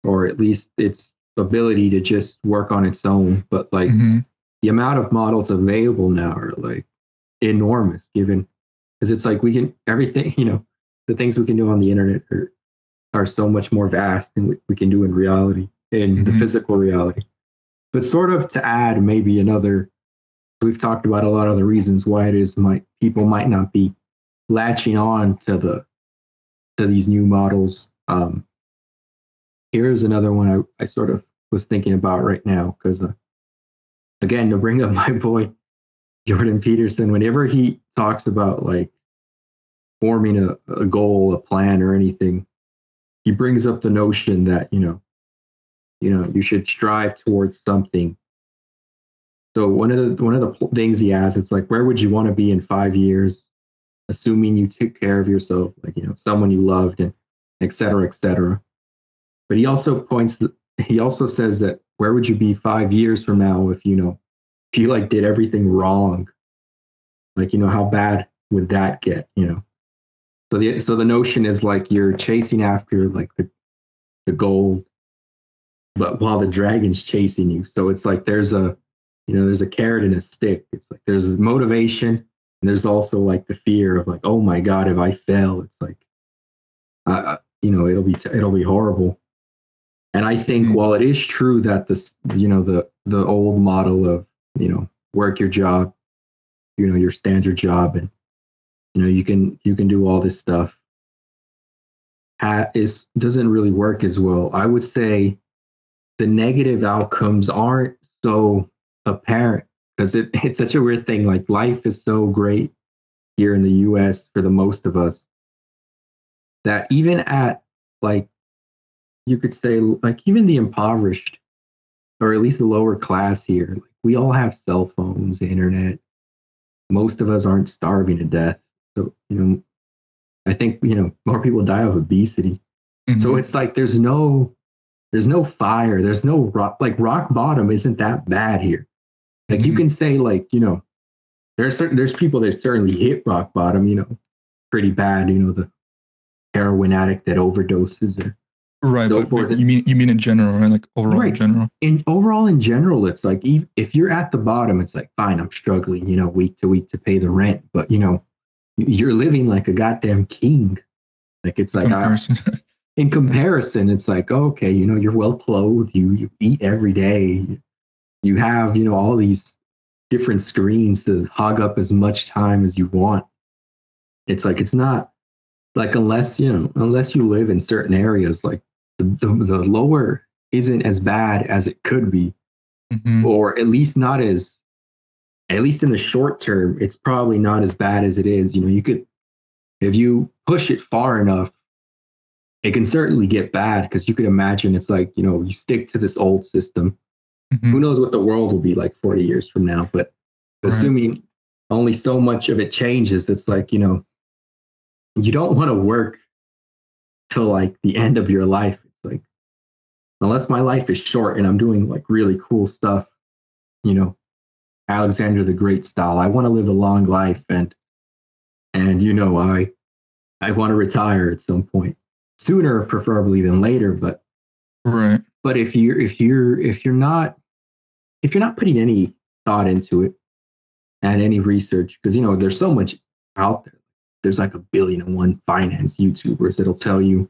or at least its ability to just work on its own. But like Hmm. the amount of models available now are like enormous, given because it's like we can everything, the things we can do on the internet are so much more vast than we can do in reality, in the Hmm. physical reality. But sort of to add maybe another, we've talked about a lot of the reasons why it is people might not be latching on to these new models. Here's another one I sort of was thinking about right now because again, to bring up my boy Jordan Peterson, whenever he talks about like forming a goal, a plan, or anything, he brings up the notion that you should strive towards something. So one of the things he asks, it's like, where would you want to be in 5 years, assuming you took care of yourself, like someone you loved, and et cetera, et cetera. But he also says that where would you be 5 years from now if you like did everything wrong, like how bad would that get. So the notion is like you're chasing after like the gold, but while the dragon's chasing you. So it's like there's a carrot and a stick. It's like there's motivation and there's also like the fear of like, oh my god, if I fail, it's like it'll be horrible. And I think Hmm. while it is true that the old model of work your job, your standard job, and you can do all this stuff, is doesn't really work as well. I would say the negative outcomes aren't so apparent because it's such a weird thing. Like life is so great here in the US for the most of us that even at like you could say like even the impoverished or at least the lower class here, like we all have cell phones, internet. Most of us aren't starving to death. So, I think, more people die of obesity. So Hmm. it's like there's no fire, there's no rock, like rock bottom isn't that bad here. Like you Hmm. can say like, there's people that certainly hit rock bottom, pretty bad, the heroin addict that overdoses or Right, so but forth. you mean in general, right? Like You're overall in right. general. And overall, in general, it's like if you're at the bottom, it's like fine, I'm struggling, week to week to pay the rent, but you're living like a goddamn king. Like it's In like comparison. in comparison, it's like okay, you're well clothed, you eat every day, you have all these different screens to hog up as much time as you want. It's like it's not like unless you live in certain areas, like the lower isn't as bad as it could be, Hmm. or at least in the short term, it's probably not as bad as it is. You could, if you push it far enough, it can certainly get bad because you could imagine it's like, you stick to this old system. Who Hmm. knows what the world will be like 40 years from now? But Right. assuming only so much of it changes, it's like, you don't want to work till like the end of your life. It's like, unless my life is short and I'm doing like really cool stuff, you know, Alexander the Great style. I want to live a long life and I want to retire at some point sooner, preferably than later. Right. But if you're not putting any thought into it and any research, because there's so much out there. There's like 1,000,000,001 finance YouTubers that'll tell you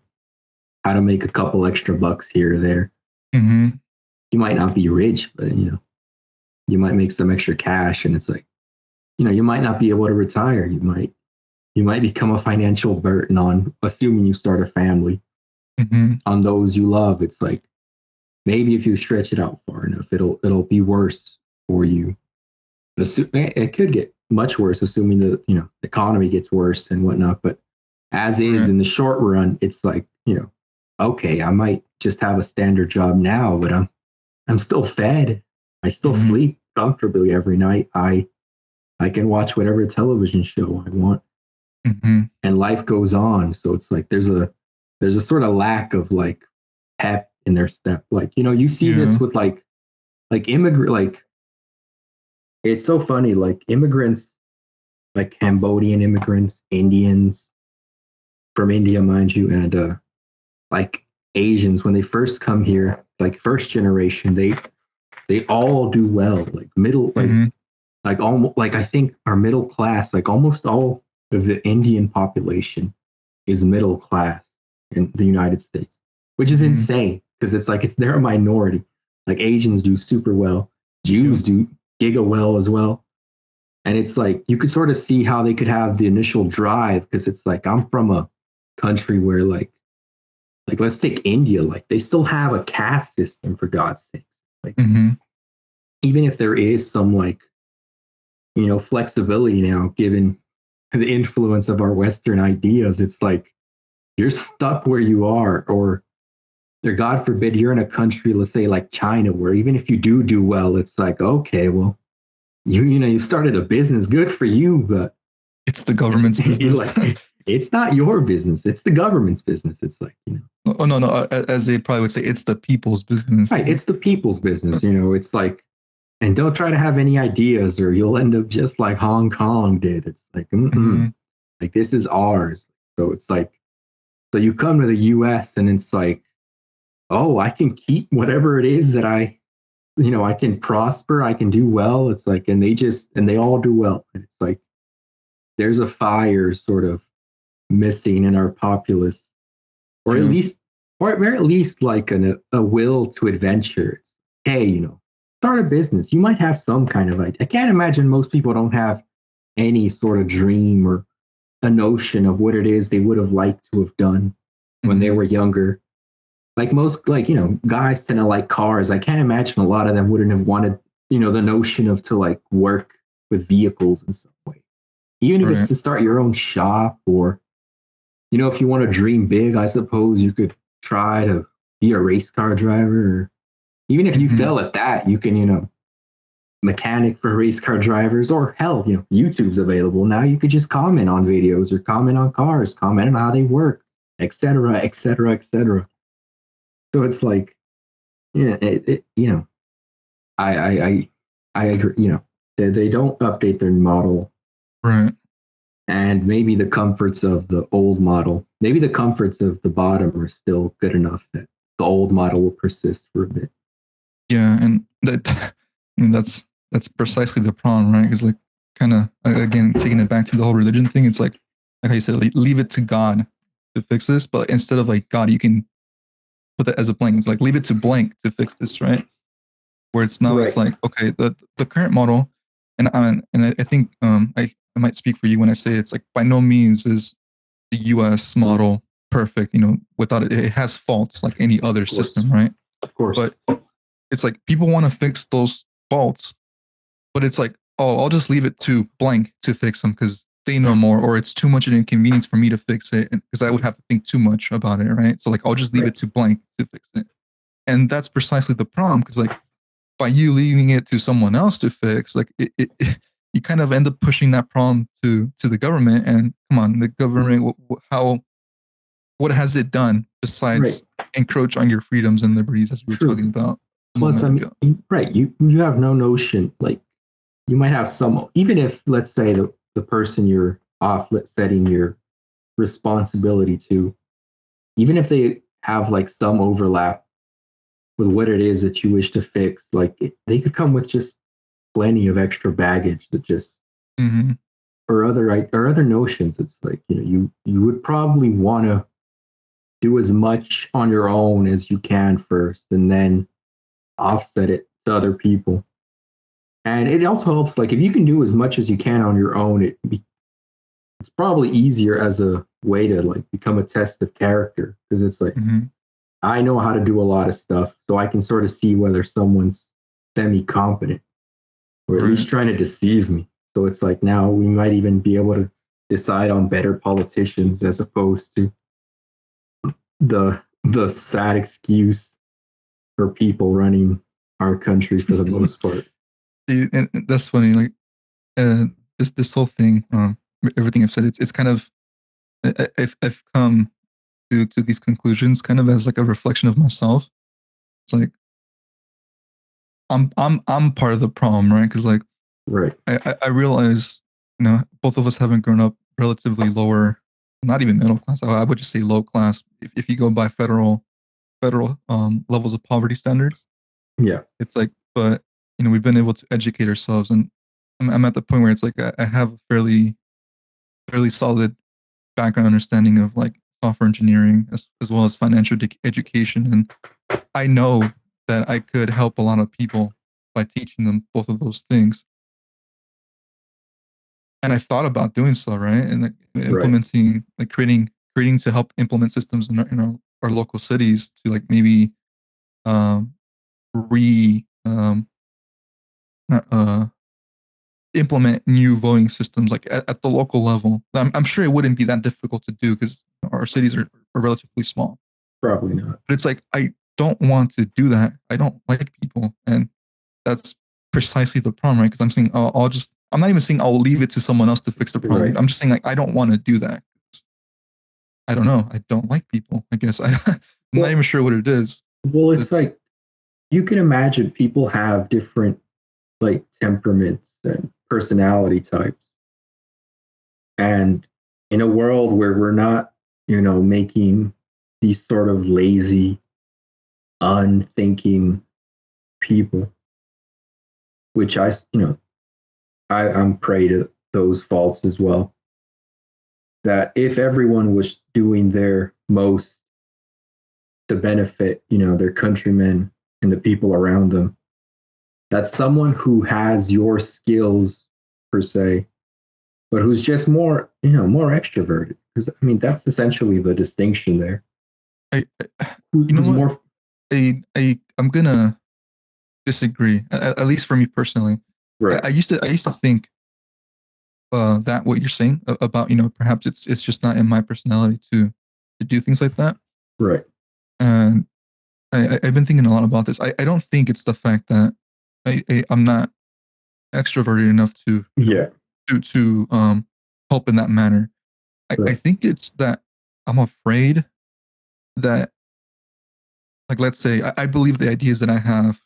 how to make a couple extra bucks here or there. Mm-hmm. You might not be rich, but you might make some extra cash, and it's like, you might not be able to retire. You might become a financial burden on, assuming you start a family, Mm-hmm. on those you love. It's like, maybe if you stretch it out far enough, it'll be worse for you. It could get much worse, assuming the economy gets worse and whatnot. But as is Right. in the short run, it's like, okay, I might just have a standard job now, but I'm still fed. I still Mm-hmm. sleep comfortably every night. I can watch whatever television show I want, Mm-hmm. and life goes on. So it's like there's a sort of lack of like pep in their step. Like, you see Yeah. this with like immigrant, like, it's so funny, like immigrants, like Cambodian immigrants, Indians from India, mind you, and like Asians, when they first come here, like first generation, they all do well. Like middle, Mm-hmm. like almost, like I think our middle class, like almost all of the Indian population is middle class in the United States, which is Mm-hmm. insane because it's like they're a minority. Like Asians do super well, Yeah. Jews do giga well as well. And it's like you could sort of see how they could have the initial drive, because it's like, I'm from a country where like let's take India, like they still have a caste system, for God's sake. Like, Mm-hmm. even if there is some like, flexibility now given the influence of our Western ideas, it's like you're stuck where you are, or God forbid you're in a country, let's say like China, where even if you do well, it's like, okay, well, you started a business, good for you, but It's the it's government's business. like it's not your business, it's the government's business. It's like, Oh no, no. As they probably would say, it's the people's business. right, it's the people's business. It's like, and don't try to have any ideas or you'll end up just like Hong Kong did. It's like, Mm-hmm. like this is ours. So it's like, so you come to the US and it's like, oh, I can keep whatever it is that I can prosper, I can do well. It's like, and they all do well. And it's like, there's a fire sort of missing in our populace, or at Yeah. least, or at least like a will to adventure. Hey, start a business. You might have some kind of idea. I can't imagine most people don't have any sort of dream or a notion of what it is they would have liked to have done when they Mm-hmm. were younger. Like most, like, guys tend to like cars. I can't imagine a lot of them wouldn't have wanted, the notion of to like work with vehicles in some way. Even if it's Right. to start your own shop, or, if you want to dream big, I suppose you could try to be a race car driver. Or even if you Mm-hmm. fail at that, you can, mechanic for race car drivers, or hell, YouTube's available now. You could just comment on videos or comment on cars, comment on how they work, etc., etc., etc. So it's like, yeah, I, I, I, I agree. They don't update their model, Right. and maybe the comforts of the old model, maybe the comforts of the bottom are still good enough that the old model will persist for a bit. Yeah, and that I mean that's precisely the problem, right? Because like kind of again taking it back to the whole religion thing, it's like how you said, leave it to God to fix this, but instead of like God, you can put that as a blank. It's like leave it to blank to fix this, right? Where it's now it's Right. like okay, the current model, and I think I might speak for you when I say it's like by no means is the U.S. model perfect. Without it, it has faults like any other Of course. system, right? Of course. But it's like people want to fix those faults, but it's like, oh, I'll just leave it to blank to fix them because they know more, or it's too much an inconvenience for me to fix it because I would have to think too much about it, right? So like, I'll just leave Right. it to blank to fix it, and that's precisely the problem because like by you leaving it to someone else to fix, like you kind of end up pushing that problem to the government, and come on, the government, how what has it done Right. besides encroach on your freedoms and liberties as we were True. talking about a Plus, I moment mean, ago? right. You have no notion. Like, you might have some, even if, let's say, the person you're off setting your responsibility to, even if they have like some overlap with what it is that you wish to fix, like they could come with just plenty of extra baggage that just, Mm-hmm. or other notions. It's like, you would probably want to do as much on your own as you can first, and then offset it to other people. And it also helps, like if you can do as much as you can on your own, it's probably easier as a way to like become a test of character because it's like Hmm. I know how to do a lot of stuff, so I can sort of see whether someone's semi competent or at least Right. trying to deceive me. So it's like now we might even be able to decide on better politicians as opposed to the sad excuse for people running our country for the most part. And that's funny. Like uh, this whole thing, everything I've said, it's kind of I've come to these conclusions kind of as like a reflection of myself. It's like I'm part of the problem, right? Because like Right. I realize, both of us haven't grown up relatively lower, not even middle class. I would just say low class. If you go by federal levels of poverty standards, Yeah. it's like, but we've been able to educate ourselves, and I'm at the point where it's like I have a fairly solid background understanding of like software engineering as well as financial education, and I know that I could help a lot of people by teaching them both of those things. And I thought about doing so, right? And like Right. implementing, like creating to help implement systems in our local cities to like maybe um, re not, implement new voting systems like at the local level. I'm sure it wouldn't be that difficult to do because our cities are relatively small. Probably not. But it's like I don't want to do that. I don't like people, and that's precisely the problem, right? Because I'm saying I'll just. I'm not even saying I'll leave it to someone else to fix the problem. Right. I'm just saying like I don't want to do that. I don't know. I don't like people. I guess I'm not Well, even sure what it is. well, it's It's like you can imagine people have different like temperaments and personality types. And in a world where we're not, making these sort of lazy, unthinking people, which I'm prey to those faults as well. That if everyone was doing their most to benefit, their countrymen and the people around them, that someone who has your skills per se, but who's just more, more extroverted. Because I mean, that's essentially the distinction there. I Who, you know who's what? more I'm gonna disagree. At least for me personally, right, I used to think that what you're saying about perhaps it's just not in my personality to do things like that. right, And I've been thinking a lot about this. I don't think it's the fact that I'm not extroverted enough yeah, to help in that manner. I right, think it's that I'm afraid that, like, let's say I believe the ideas that I have,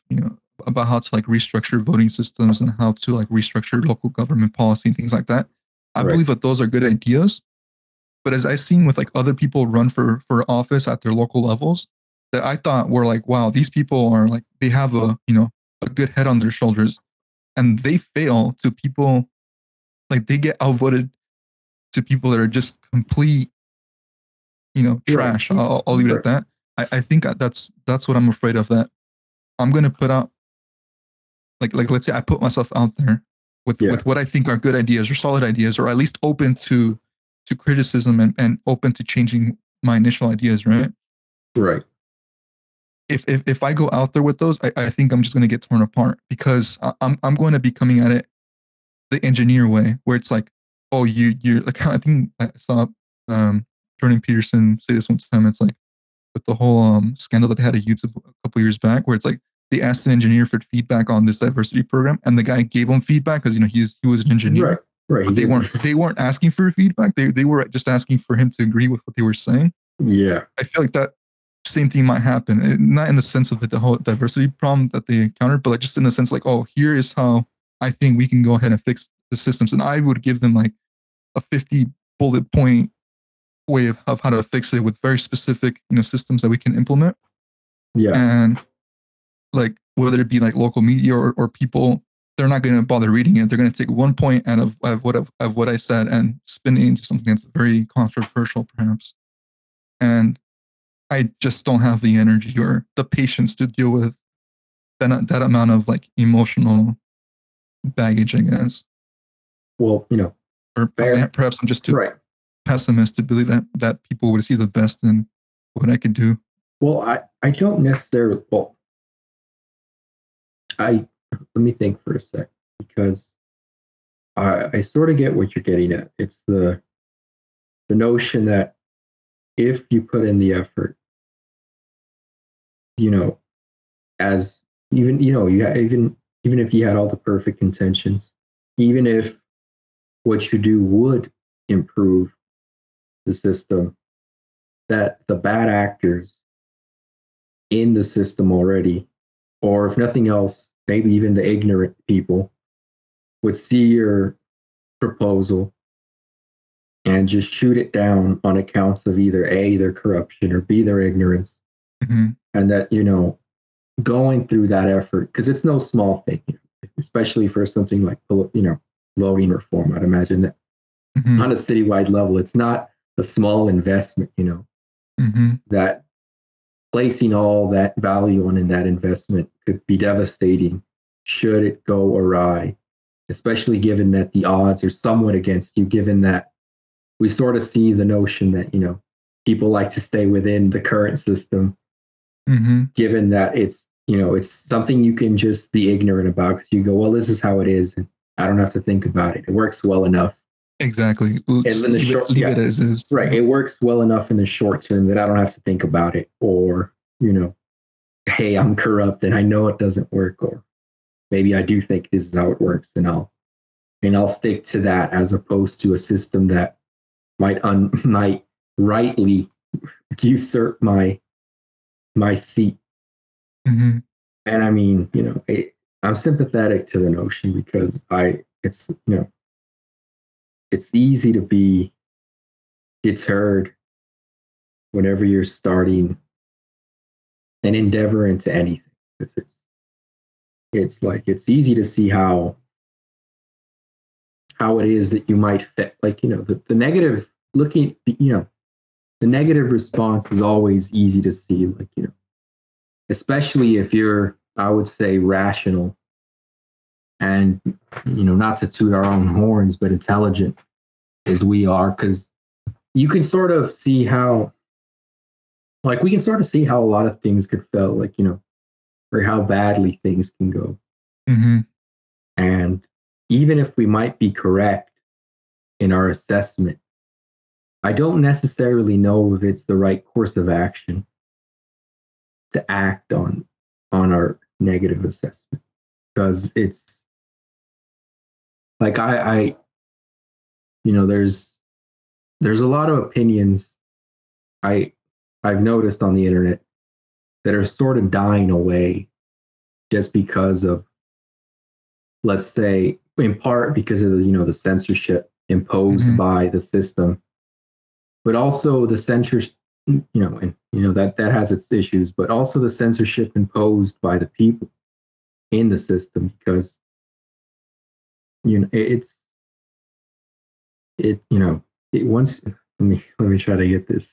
about how to like restructure voting systems and how to like restructure local government policy and things like that. I right, believe that those are good ideas. But as I've seen with like other people run for office at their local levels, that I thought were like, wow, these people are like they have a good head on their shoulders, and they fail to people like they get outvoted to people that are just complete right, trash. I'll leave it at right, that. I think that's what I'm afraid of. That I'm gonna put out like let's say I put myself out there yeah, with what I think are good ideas or solid ideas, or at least open to criticism and open to changing my initial ideas, right? right, If I go out there with those, I think I'm just going to get torn apart because I'm going to be coming at it the engineer way, where it's like, oh, you're like I think I saw Jordan Peterson say this one time. It's like with the whole scandal that they had at YouTube a couple years back, where it's like they asked an engineer for feedback on this diversity program, and the guy gave him feedback because he was an right, engineer, right. He but they gave, weren't asking for feedback. They were just asking for him to agree with what they were saying. yeah, I feel like that same thing might happen. Not in the sense of the whole diversity problem that they encountered, but like just in the sense like, oh, here is how I think we can go ahead and fix the systems. And I would give them like a 50 bullet point way of how to fix it with very specific, systems that we can implement. yeah, And like whether it be like local media or people, they're not going to bother reading it. They're going to take one point out of what I said and spin it into something that's very controversial, perhaps. And I just don't have the energy or the patience to deal with that amount of like emotional baggage, I guess. Well, Or fair, perhaps I'm just too right. pessimist to believe that people would see the best in what I could do. Well, I don't necessarily. Well, I let me think for a sec because I sort of get what you're getting at. It's the notion that if you put in the effort, you know, as even even if you had all the perfect intentions, even if what you do would improve the system, that the bad actors in the system already, or if nothing else, maybe even the ignorant people would see your proposal and just shoot it down on accounts of either A, their corruption, or B, their ignorance. Hmm. And that, going through that effort, because it's no small thing, especially for something like, voting reform. I'd imagine that Hmm. on a citywide level, it's not a small investment, Hmm. that placing all that value on in that investment could be devastating should it go awry, especially given that the odds are somewhat against you, given that we sort of see the notion that, people like to stay within the current system, Hmm. given that it's something you can just be ignorant about because you go, well, this is how it is. And I don't have to think about it. It works well enough. Exactly. We'll And just in the short, leave yeah, it as is. right. It works well enough in the short term that I don't have to think about it or, hey, I'm corrupt and I know it doesn't work, or maybe I do think this is how it works, and I'll stick to that as opposed to a system that might rightly usurp my seat. Hmm. And I mean, I'm sympathetic to the notion because it's easy to be deterred whenever you're starting an endeavor into anything. It's like it's easy to see how it is that you might fit, like, the negative looking, the negative response is always easy to see, like, especially if you're, I would say, rational and, not to toot our own horns, but intelligent as we are, because you can sort of see how, like, we can sort of see how a lot of things could fail, like, or how badly things can go. Hmm. And even if we might be correct in our assessment, I don't necessarily know if it's the right course of action to act on our negative assessment, because it's like there's a lot of opinions I I've noticed on the internet that are sort of dying away just because of, let's say, in part because of the censorship imposed Hmm. by the system, but also the censorship, and that has its issues, but also the censorship imposed by the people in the system, because it's it you know it once let me try to get this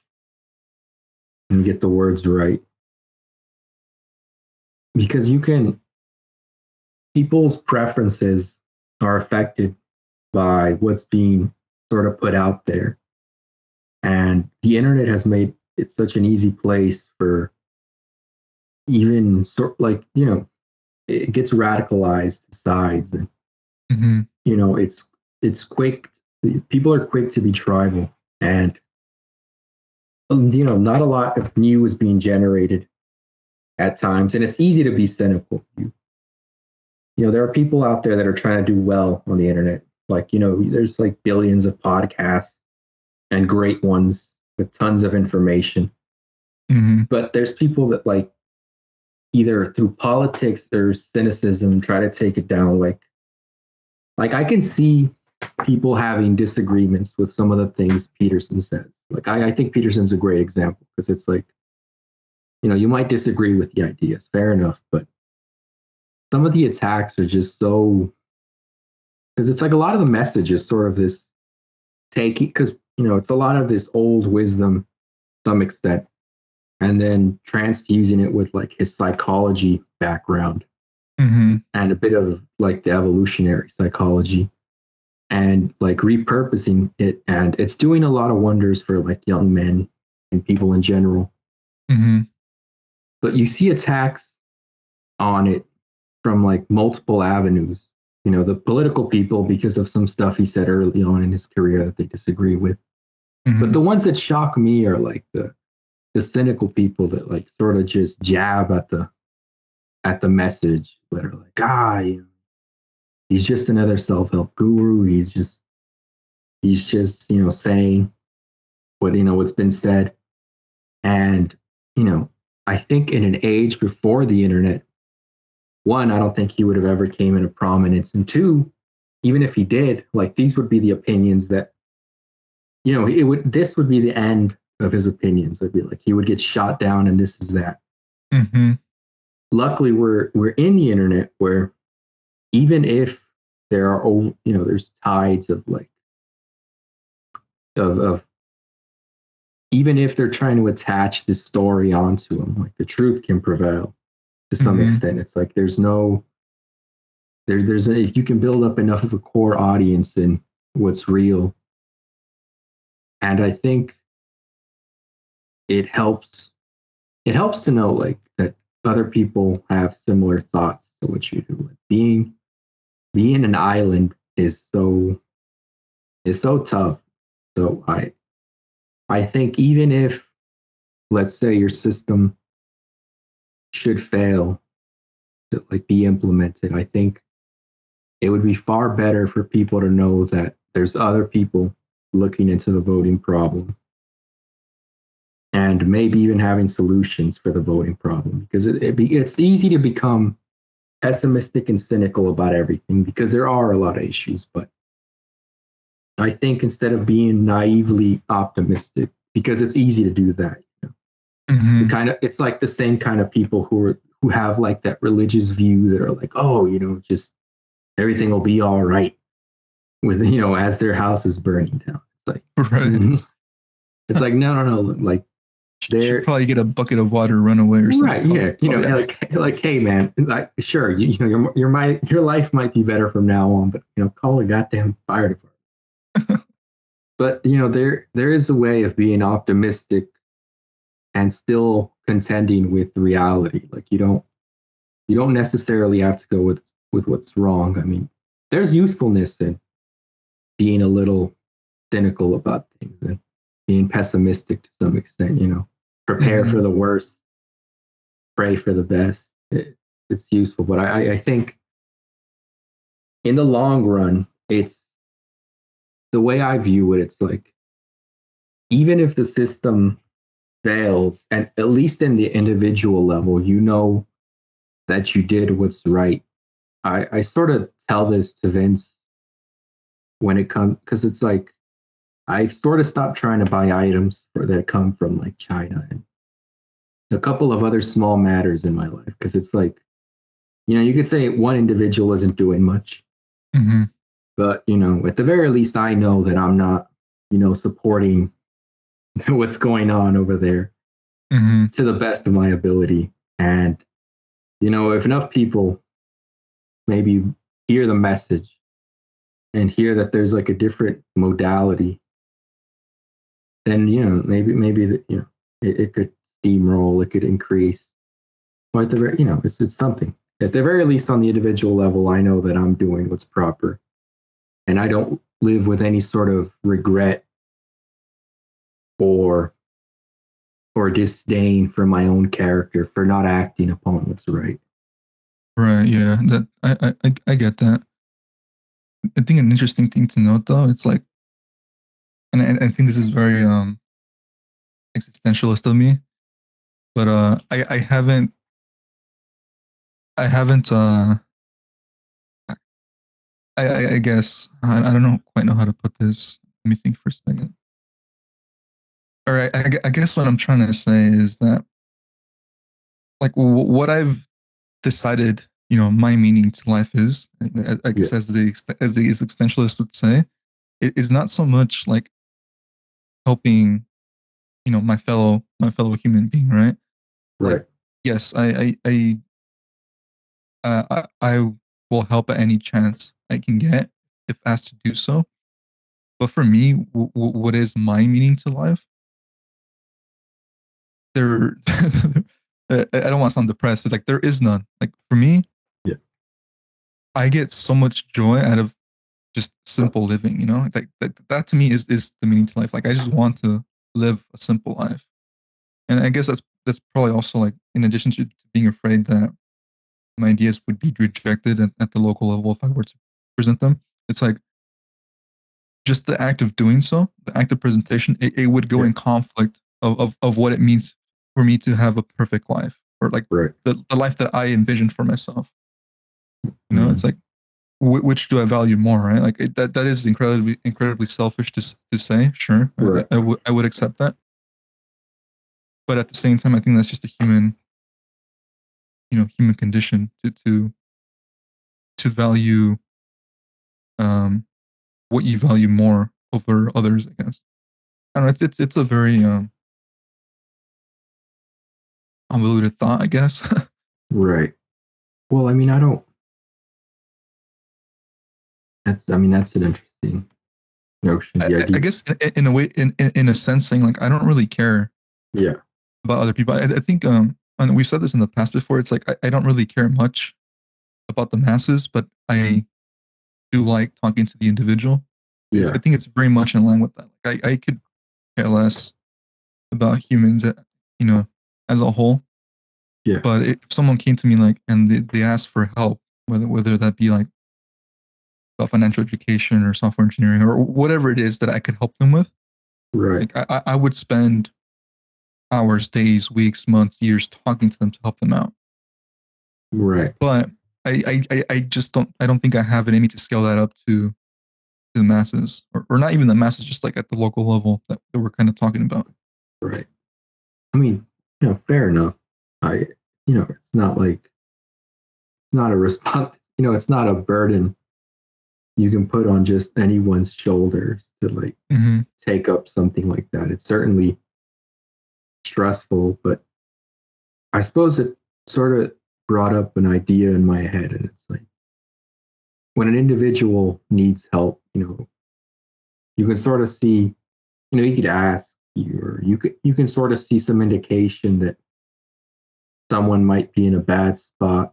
and get the words right, because people's preferences are affected by what's being sort of put out there, and the internet has made it such an easy place for, even sort like, it gets radicalized to sides, and Hmm. it's quick, people are quick to be tribal, and not a lot of new is being generated at times, and it's easy to be cynical. There are people out there that are trying to do well on the internet, like, there's like billions of podcasts and great ones with tons of information, Hmm. but there's people that, like, either through politics or cynicism try to take it down, like I can see people having disagreements with some of the things Peterson says. Like, I think Peterson's a great example, because it's like, you might disagree with the ideas, fair enough, but some of the attacks are just so, because it's like a lot of the message is sort of this taking, because it's a lot of this old wisdom to some extent, and then transfusing it with like his psychology background Mm-hmm. and a bit of like the evolutionary psychology and like repurposing it. And it's doing a lot of wonders for like young men and people in general. Mm-hmm. But you see attacks on it from like multiple avenues. You know, the political people, because of some stuff he said early on in his career that they disagree with. But Mm-hmm. the ones that shock me are like the cynical people that like sort of just jab at the message that are like, you know, he's just another self-help guru. He's just, you know, saying what, you know, what's been said. And, you know, I think in an age before the internet, one, I don't think he would have ever came into prominence. And two, even if he did, like these would be the opinions that, you know, this would be the end of his opinions. It'd be like he would get shot down and this is that. Mm-hmm. Luckily we're in the internet where even if there are, you know, there's tides of like of even if they're trying to attach this story onto him, like the truth can prevail to some Mm-hmm. extent. It's like there's no if you can build up enough of a core audience in what's real, and I think it helps it helps to know like that other people have similar thoughts to what you do. Like being an island is so tough. So I think even if let's say your system should fail to like be implemented, I think it would be far better for people to know that there's other people looking into the voting problem and maybe even having solutions for the voting problem because it's easy to become pessimistic and cynical about everything because there are a lot of issues. But I think instead of being naively optimistic, because it's easy to do that, you know, Mm-hmm. it's like the same kind of people who have like that religious view that are like, oh, you know, just everything will be all right with, you know, as their house is burning down. It's like Right. it's like no, like Should they're probably get a bucket of water, run away, or something. right, yeah, you know, like hey man, like sure, you know, your life might be better from now on, but you know, call a goddamn fire department. But you know, there is a way of being optimistic and still contending with reality. Like you don't necessarily have to go with what's wrong. I mean, there's usefulness in being a little cynical about things and being pessimistic to some extent. You know, prepare Mm-hmm. for the worst, pray for the best. It's useful, but I think in the long run, it's the way I view it. It's like even if the system fails, and at least in the individual level, you know that you did what's right. I sort of tell this to Vince when it comes because it's like I've sort of stopped trying to buy items that come from like China and a couple of other small matters in my life because it's like, you know, you could say one individual isn't doing much, Mm-hmm. but you know, at the very least, I know that I'm not, you know, supporting what's going on over there Mm-hmm. to the best of my ability. And you know, if enough people maybe hear the message and hear that there's like a different modality, then you know maybe that you know it could steamroll, it could increase. But at the very, you know, it's something. At the very least, on the individual level, I know that I'm doing what's proper, and I don't live with any sort of regret or disdain for my own character for not acting upon what's right. Right. Yeah. That I get that. I think an interesting thing to note, though, it's like, and I think this is very existentialist of me, but I haven't I guess I don't know quite know how to put this. Let me think for a second. All right. I guess what I'm trying to say is that like what I've decided, my meaning to life is, I Yeah, guess as the existentialist would say, it is not so much like helping, my fellow human being, right? Like, Right. yes, I will help at any chance I can get if asked to do so. But for me, what is my meaning to life? There, I don't want to sound depressed. It's like there is none. Like for me, Yeah. I get so much joy out of just simple living. Like that to me is the meaning to life. Like I just want to live a simple life, and I guess that's probably also like in addition to being afraid that my ideas would be rejected at the local level if I were to present them. It's like just the act of doing so, the act of presentation, it would go Yeah. in conflict of what it means for me to have a perfect life or like Right. the life that I envisioned for myself. It's Mm. like which do I value more, right? Like that is incredibly selfish to say. Sure, Right. I would accept that, but at the same time, I think that's just a human condition to value um what you value more over others. I guess I don't know. It's a very convoluted thought, I guess. Right. Well, I mean, I don't. That's. I mean, that's an interesting notion. I, The I idea. guess in a way, in a sense, saying like I don't really care Yeah. about other people. I think and we've said this in the past before. It's like I don't really care much about the masses, but I do like talking to the individual. I Yeah. think it's very much in line with that. Like I could care less about humans, you know, as a whole. Yeah. But if someone came to me like and they asked for help, whether that be like about financial education or software engineering or whatever it is that I could help them with, Right. like I would spend hours, days, weeks, months, years talking to them to help them out. Right. But I just don't think I have it in me to scale that up to the masses, or not even the masses, just like at the local level that we're kind of talking about. Right. I mean, fair enough. I, it's not like it's not a response. It's not a burden you can put on just anyone's shoulders to like Hmm. take up something like that. It's certainly stressful, but I suppose it sort of brought up an idea in my head, and it's like when an individual needs help, you can sort of see, you could ask you, or you can sort of see some indication that someone might be in a bad spot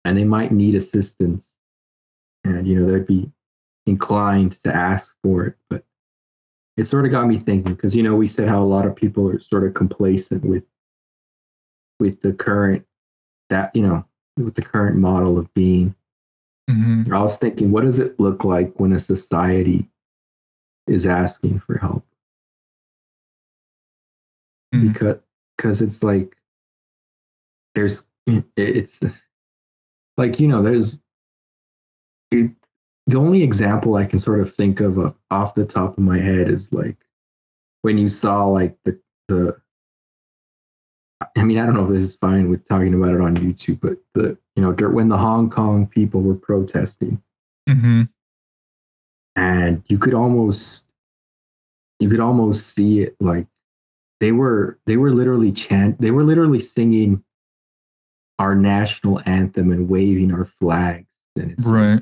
and they might need assistance, and they'd be inclined to ask for it. But it sort of got me thinking because we said how a lot of people are sort of complacent with the current that with the current model of being. Hmm. I was thinking, what does it look like when a society is asking for help? Hmm. Because it's like there's it's like there's it, the only example I can sort of think of off the top of my head is like when you saw like the I mean, I don't know if this is fine with talking about it on YouTube, but when the Hong Kong people were protesting, Hmm. and you could almost see it like they were literally they were literally singing our national anthem and waving our flags, and Right.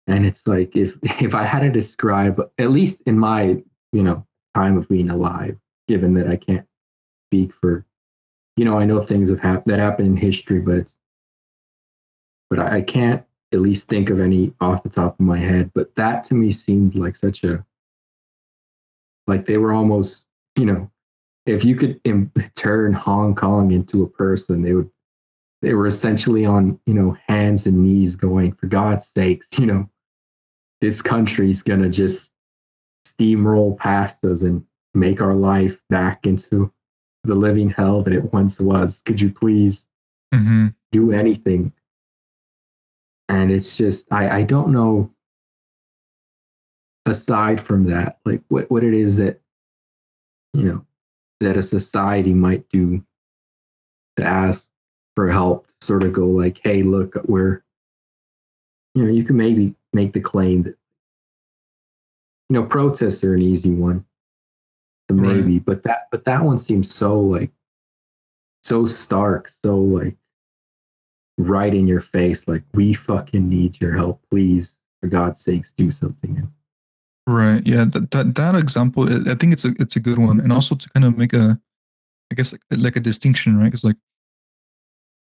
it's like if I had to describe, at least in my you know time of being alive, given that I can't speak for I know things that happened in history, but I can't at least think of any off the top of my head. But that to me seemed like such a like they were almost if you could turn Hong Kong into a person, they were essentially on hands and knees, going, for God's sakes, this country's gonna just steamroll past us and make our life back into the living hell that it once was. Could you please Hmm. do anything? And it's just I don't know, aside from that, like what it is that you know that a society might do to ask for help, to sort of go like, hey, look, we're you can maybe make the claim that protests are an easy one. So Right. maybe, but that one seems so like so stark, so like right in your face, like we fucking need your help, please, for God's sakes, do something. Right. Yeah. That example, I think it's a good one, and also to kind of make a, I guess like a distinction, right? Because like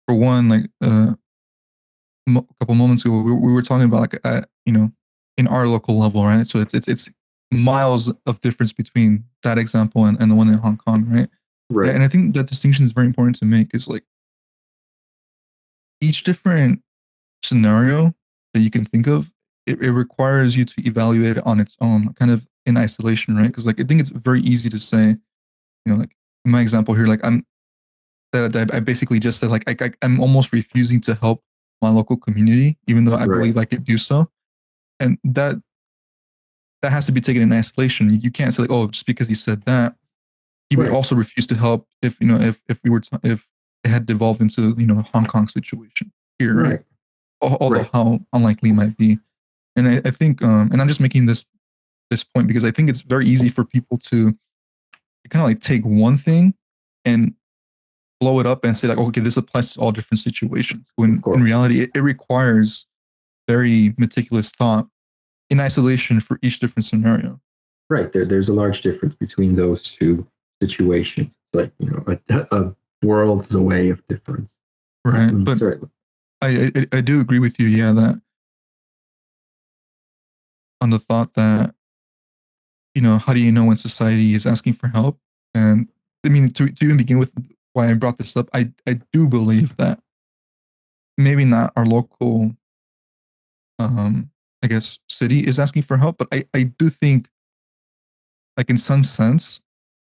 for one, like a couple moments ago, we were talking about like in our local level, right? So it's miles of difference between that example and the one in Hong Kong, right? Right, And I think that distinction is very important to make. Is like each different scenario that you can think of, it requires you to evaluate it on its own, kind of in isolation, right? Because like I think it's very easy to say, like in my example here, like that I basically just said like I'm almost refusing to help my local community, even though I right, believe I could do so, and that has to be taken in isolation. You can't say like, oh, just because he said that, he would right, also refuse to help if if it had devolved into Hong Kong situation here, right? right, Although right, how unlikely it might be. And I think, and I'm just making this point because I think it's very easy for people to kind of like take one thing and blow it up and say like, okay, this applies to all different situations. of When in course. reality, it requires very meticulous thought in isolation for each different scenario. Right. There's a large difference between those two situations. It's like, a world's away of difference. Right. But Certainly. I do agree with you, yeah, that on the thought that, how do you know when society is asking for help? And I mean, to even begin with, why I brought this up, I do believe that maybe not our local, I guess, city is asking for help, but I do think, like in some sense,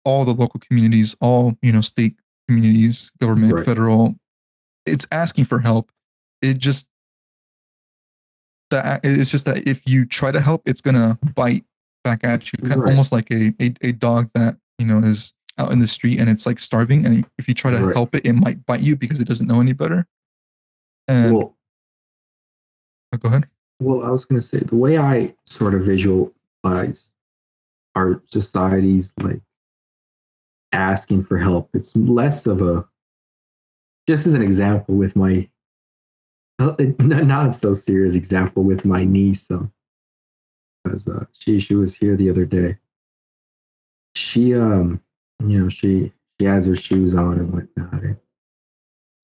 all the local communities, all, state communities, government, Right. federal, it's asking for help. It just it's just that if you try to help, it's gonna bite back at you, kind of Right. almost like a dog that is out in the street and it's like starving, and if you try to Right. help it, it might bite you because it doesn't know any better. And Well, go ahead. I was going to say the way I sort of visualize our societies like asking for help, it's less of a, just as an example with my, not so serious example with my niece, because she was here the other day. She she has her shoes on and whatnot. And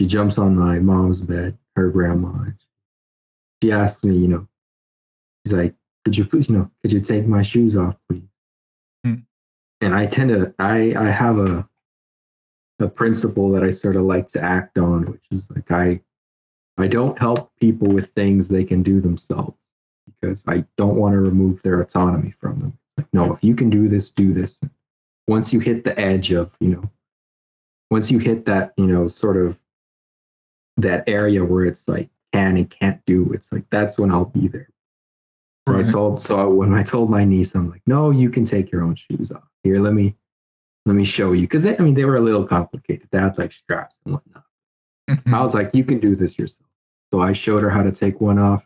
she jumps on my mom's bed, her grandma. And she asks me, she's like, could you take my shoes off, please? Mm. And I tend to, I have a principle that I sort of like to act on, which is like I don't help people with things they can do themselves because I don't want to remove their autonomy from them. Like, no, if you can do this, do this. Once you hit the edge of, once you hit that, sort of that area where it's like can and can't do, it's like that's when I'll be there. Right. When I told my niece, I'm like, no, you can take your own shoes off. Here, let me show you. Because they were a little complicated. They had like straps and whatnot. I Hmm. was like, you can do this yourself. So I showed her how to take one off.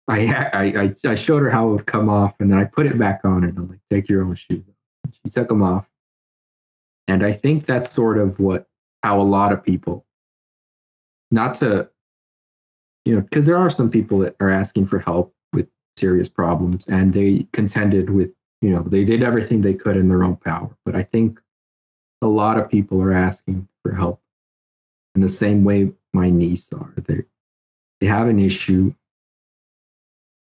I showed her how it would come off, and then I put it back on, and I'm like, take your own shoes off. She took them off, and I think that's sort of how a lot of people, not to, because there are some people that are asking for help with serious problems, and they contended with, they did everything they could in their own power. But I think a lot of people are asking for help in the same way my niece are. They have an issue,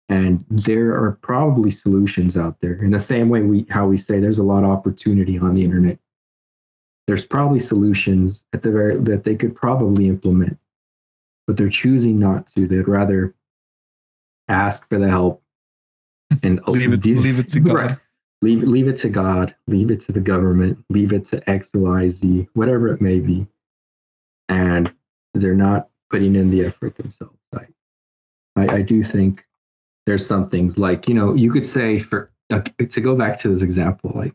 and there are probably solutions out there. In the same way how we say there's a lot of opportunity on the internet, there's probably solutions that they could probably implement, but they're choosing not to. They'd rather ask for the help and Leave it to right. God. Leave it to God, leave it to the government, leave it to XYZ, whatever it may be, and they're not putting in the effort themselves. I do think there's some things like, you could say, for to go back to this example, like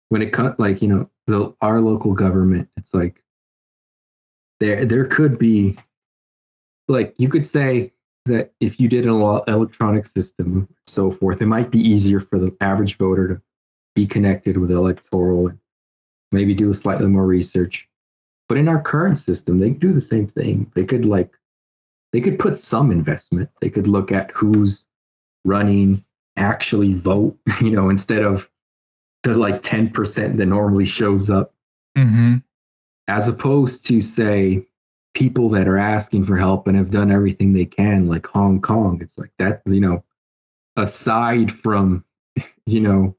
when it comes, like, our local government, it's like there could be, like, you could say that if you did an electronic system, so forth, it might be easier for the average voter to be connected with electoral and maybe do slightly more research. But in our current system, they do the same thing. They could put some investment. They could look at who's running, actually vote, instead of the like 10% that normally shows up, Mm-hmm. as opposed to say people that are asking for help and have done everything they can, like Hong Kong. It's like that, aside from, you know,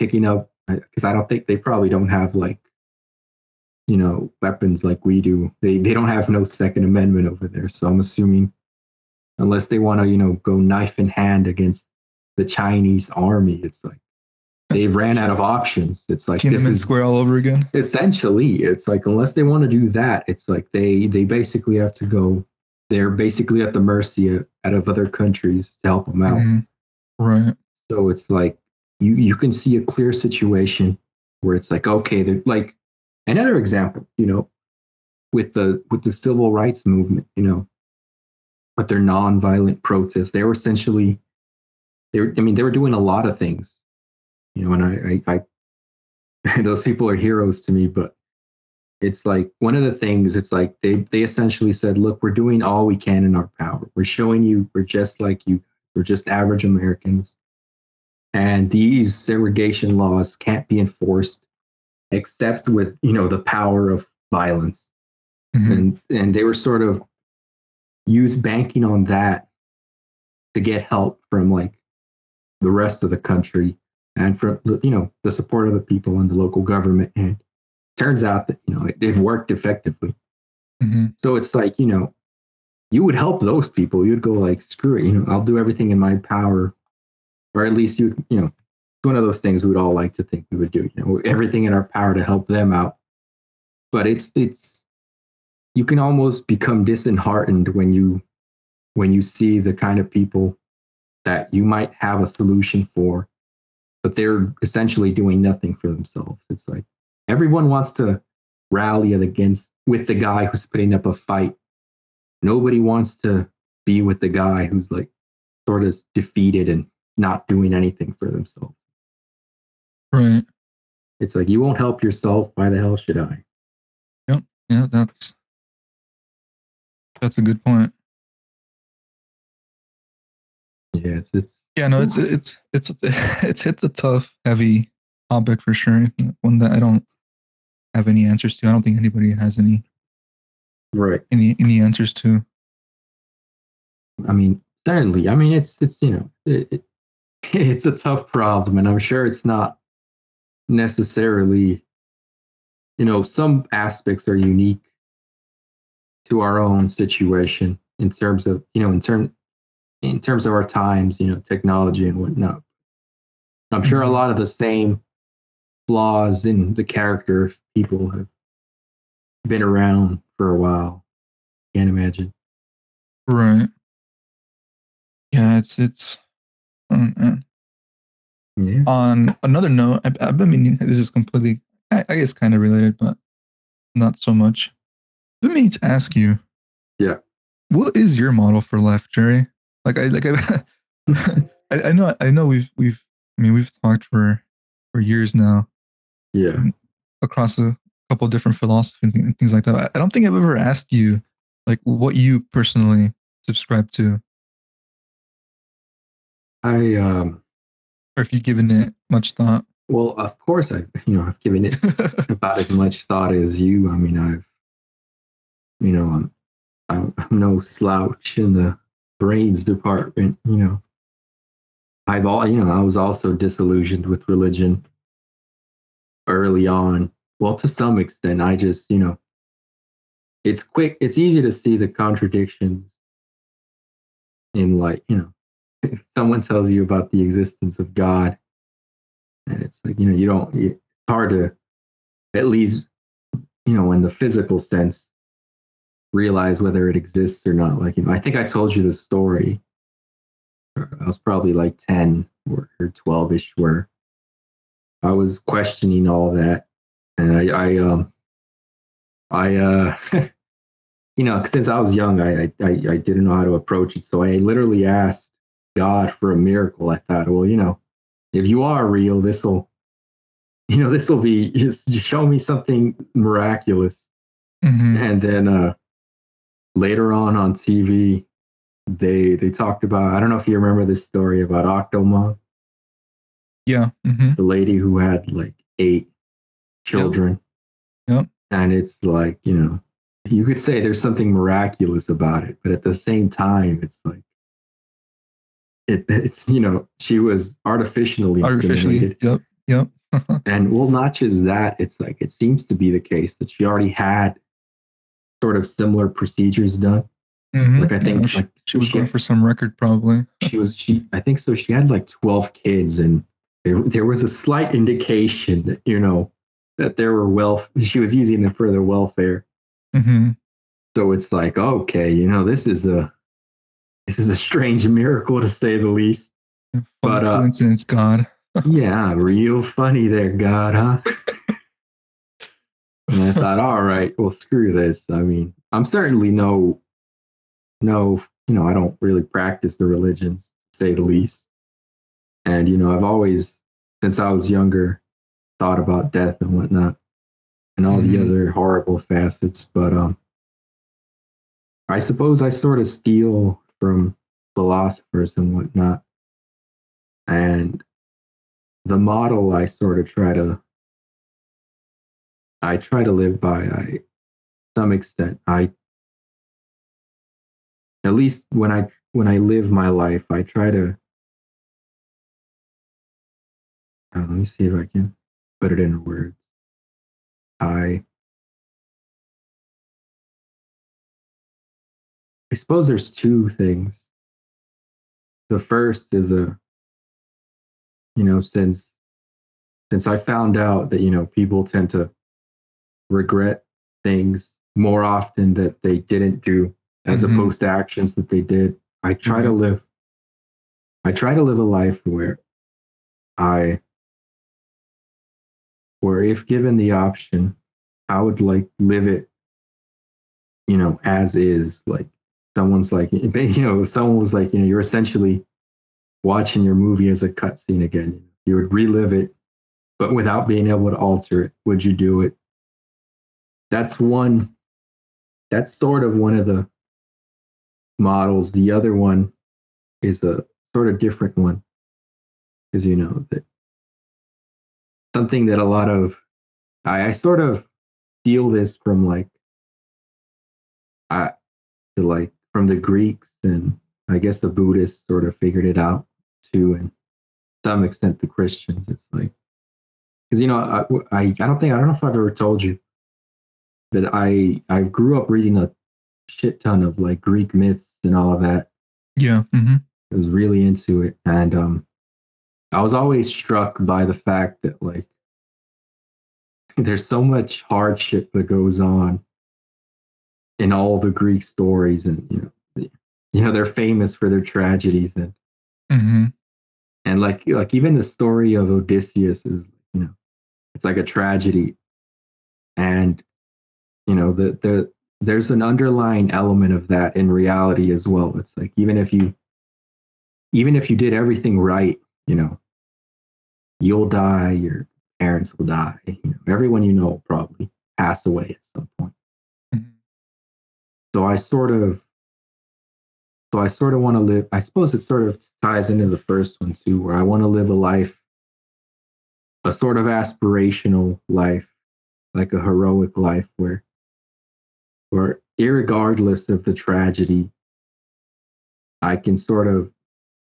picking up, because I don't think they probably don't have like, weapons like we do. They don't have no Second Amendment over there. So I'm assuming unless they want to, go knife in hand against the Chinese army, it's like they've ran out of options. It's like this Tiananmen is Square all over again. essentially, it's like unless they want to do that, it's like they basically have to go. They're basically at the mercy of other countries to help them out. Mm-hmm. Right. So it's like you can see a clear situation where it's like, okay, they're like another example, with the civil rights movement, with their nonviolent protests, they were essentially they were doing a lot of things, and I those people are heroes to me, but it's like one of the things, it's like they essentially said, look, we're doing all we can in our power. We're showing you we're just like you. We're just average Americans. And these segregation laws can't be enforced except with, the power of violence. Mm-hmm. And they were sort of banking on that to get help from like the rest of the country and from the support of the people and the local government. And it turns out that it worked effectively. Mm-hmm. So it's like you would help those people. You'd go like, screw it, I'll do everything in my power, or at least it's one of those things we would all like to think we would do. Everything in our power to help them out. But it's you can almost become disheartened when you see the kind of people that you might have a solution for, but they're essentially doing nothing for themselves. It's like everyone wants to rally against with the guy who's putting up a fight. Nobody wants to be with the guy who's like sort of defeated and not doing anything for themselves. Right. It's like you won't help yourself. Why the hell should I? Yep. Yeah, that's a good point. Yeah, it's Yeah, no, it's a tough, heavy topic for sure. One that I don't have any answers to. I don't think anybody has right. any answers to. I mean, certainly. I mean, it's it's a tough problem, and I'm sure it's not necessarily, some aspects are unique to our own situation in terms of, in terms of our times, technology and whatnot. I'm sure a Mm-hmm. lot of the same flaws in the character of people have been around for a while. Can't imagine. Right. Yeah, it's. Man. Yeah. On another note, I've been meaning. This is completely, I guess, kind of related, but not so much. I've been meaning to ask you, Yeah. what is your model for life, Jerry? I know we've talked for years now, Yeah. across a couple of different philosophies and things like that. I don't think I've ever asked you like what you personally subscribe to, I or if you've given it much thought. well, of course I've given it about as much thought as you. I mean, you know, I'm no slouch in the brains department. I was also disillusioned with religion early on. Well, to some extent, I just, it's easy to see the contradictions in like, if someone tells you about the existence of God, and it's like, you don't, it's hard to, at least, in the physical sense, realize whether it exists or not. Like, I think I told you the story. I was probably like 10 or 12ish, where I was questioning all that. And since I was young, I didn't know how to approach it. So I literally asked God for a miracle. I thought, well, if you are real, this will be just show me something miraculous. Hmm. And then later on TV, they talked about, I don't know if you remember this story about Octomom, Yeah. Hmm. the lady who had like 8 Yep. children. Yep. And it's like, you could say there's something miraculous about it, but at the same time, it's like it's she was artificially Artificially. inseminated. Yep. Yep. And well, not just that, it's like it seems to be the case that she already had sort of similar procedures done. Hmm. Like I Yeah. think like She was she going for some record, probably. she I think so she had like 12 kids, and there was a slight indication that that there were she was using them for their welfare. Hmm. So it's like, okay, this is a strange miracle to say the least. Funny But coincidence, God. yeah, real funny there, God, huh? And I thought, all right, well, screw this. I mean, I'm certainly no, I don't really practice the religions, to say the least. And I've always, since I was younger, thought about death and whatnot, and all the Hmm. other horrible facets. But I suppose I sort of steal from philosophers and whatnot, and the model I try to live by. Some extent, I at least when I live my life, I try to. Let me see if I can put it in words. I I suppose there's two things. The first is since I found out that people tend to regret things more often that they didn't do as Hmm. opposed to actions that they did. Right. I try to live a life I where if given the option, I would like live it, as is. Like someone's like, if someone was like, you're essentially watching your movie as a cutscene again. You would relive it, but without being able to alter it. Would you do it? That's one. That's sort of one of the models. The other one is a sort of different one, because that something that a lot of I sort of steal this from I like from the Greeks, and I guess the Buddhists sort of figured it out too, and some extent the Christians. It's like because I don't know if I've ever told you that I grew up reading a shit ton of like Greek myths and all of that. Yeah. Hmm. I was really into it, and I was always struck by the fact that like there's so much hardship that goes on in all the Greek stories, and they're famous for their tragedies, Hmm. and like even the story of Odysseus is it's like a tragedy, and there's an underlying element of that in reality as well. It's like even if you did everything right, you know, you'll die, your parents will die, everyone will probably pass away at some point. Hmm. So I sort of want to live. I suppose it sort of ties into the first one too, where I want to live a life, a sort of aspirational life, like a heroic life, where irregardless of the tragedy, I can sort of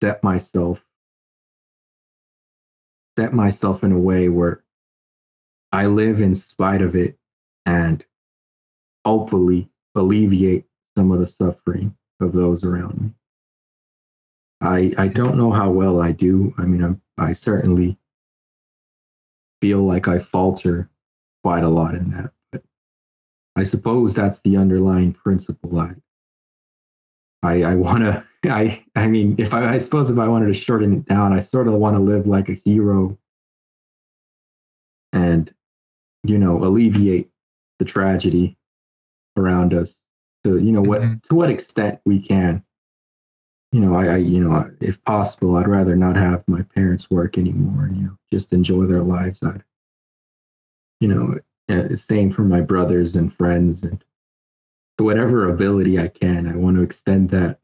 set myself set myself in a way where I live in spite of it, and hopefully alleviate some of the suffering of those around me. I don't know how well I do. I mean, I certainly feel like I falter quite a lot in that, but I suppose that's the underlying principle. I want to. I mean, if I suppose if I wanted to shorten it down, I sort of want to live like a hero and alleviate the tragedy around us to Hmm. what extent we can. If possible, I'd rather not have my parents work anymore. Just enjoy their lives. you know, same for my brothers and friends, and to whatever ability I can, I want to extend that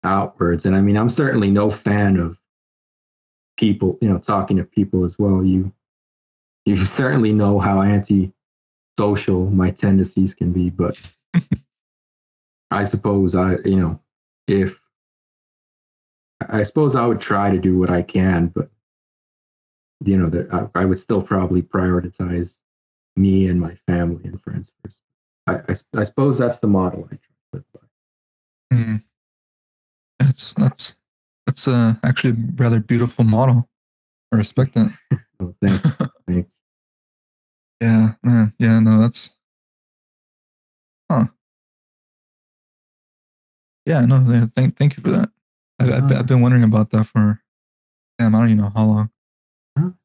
outwards. And I mean, I'm certainly no fan of people, talking to people as well. You certainly know how anti-social my tendencies can be, but I suppose if I suppose I would try to do what I can, but that I would still probably prioritize me and my family and friends first. I suppose that's the model I try to live by. Mm, that's actually a rather beautiful model. I respect that. So thanks. Thanks. Yeah, man. Yeah, no, that's huh. Yeah, no, yeah, thank you for that. I've been wondering about that for damn, I don't even know how long.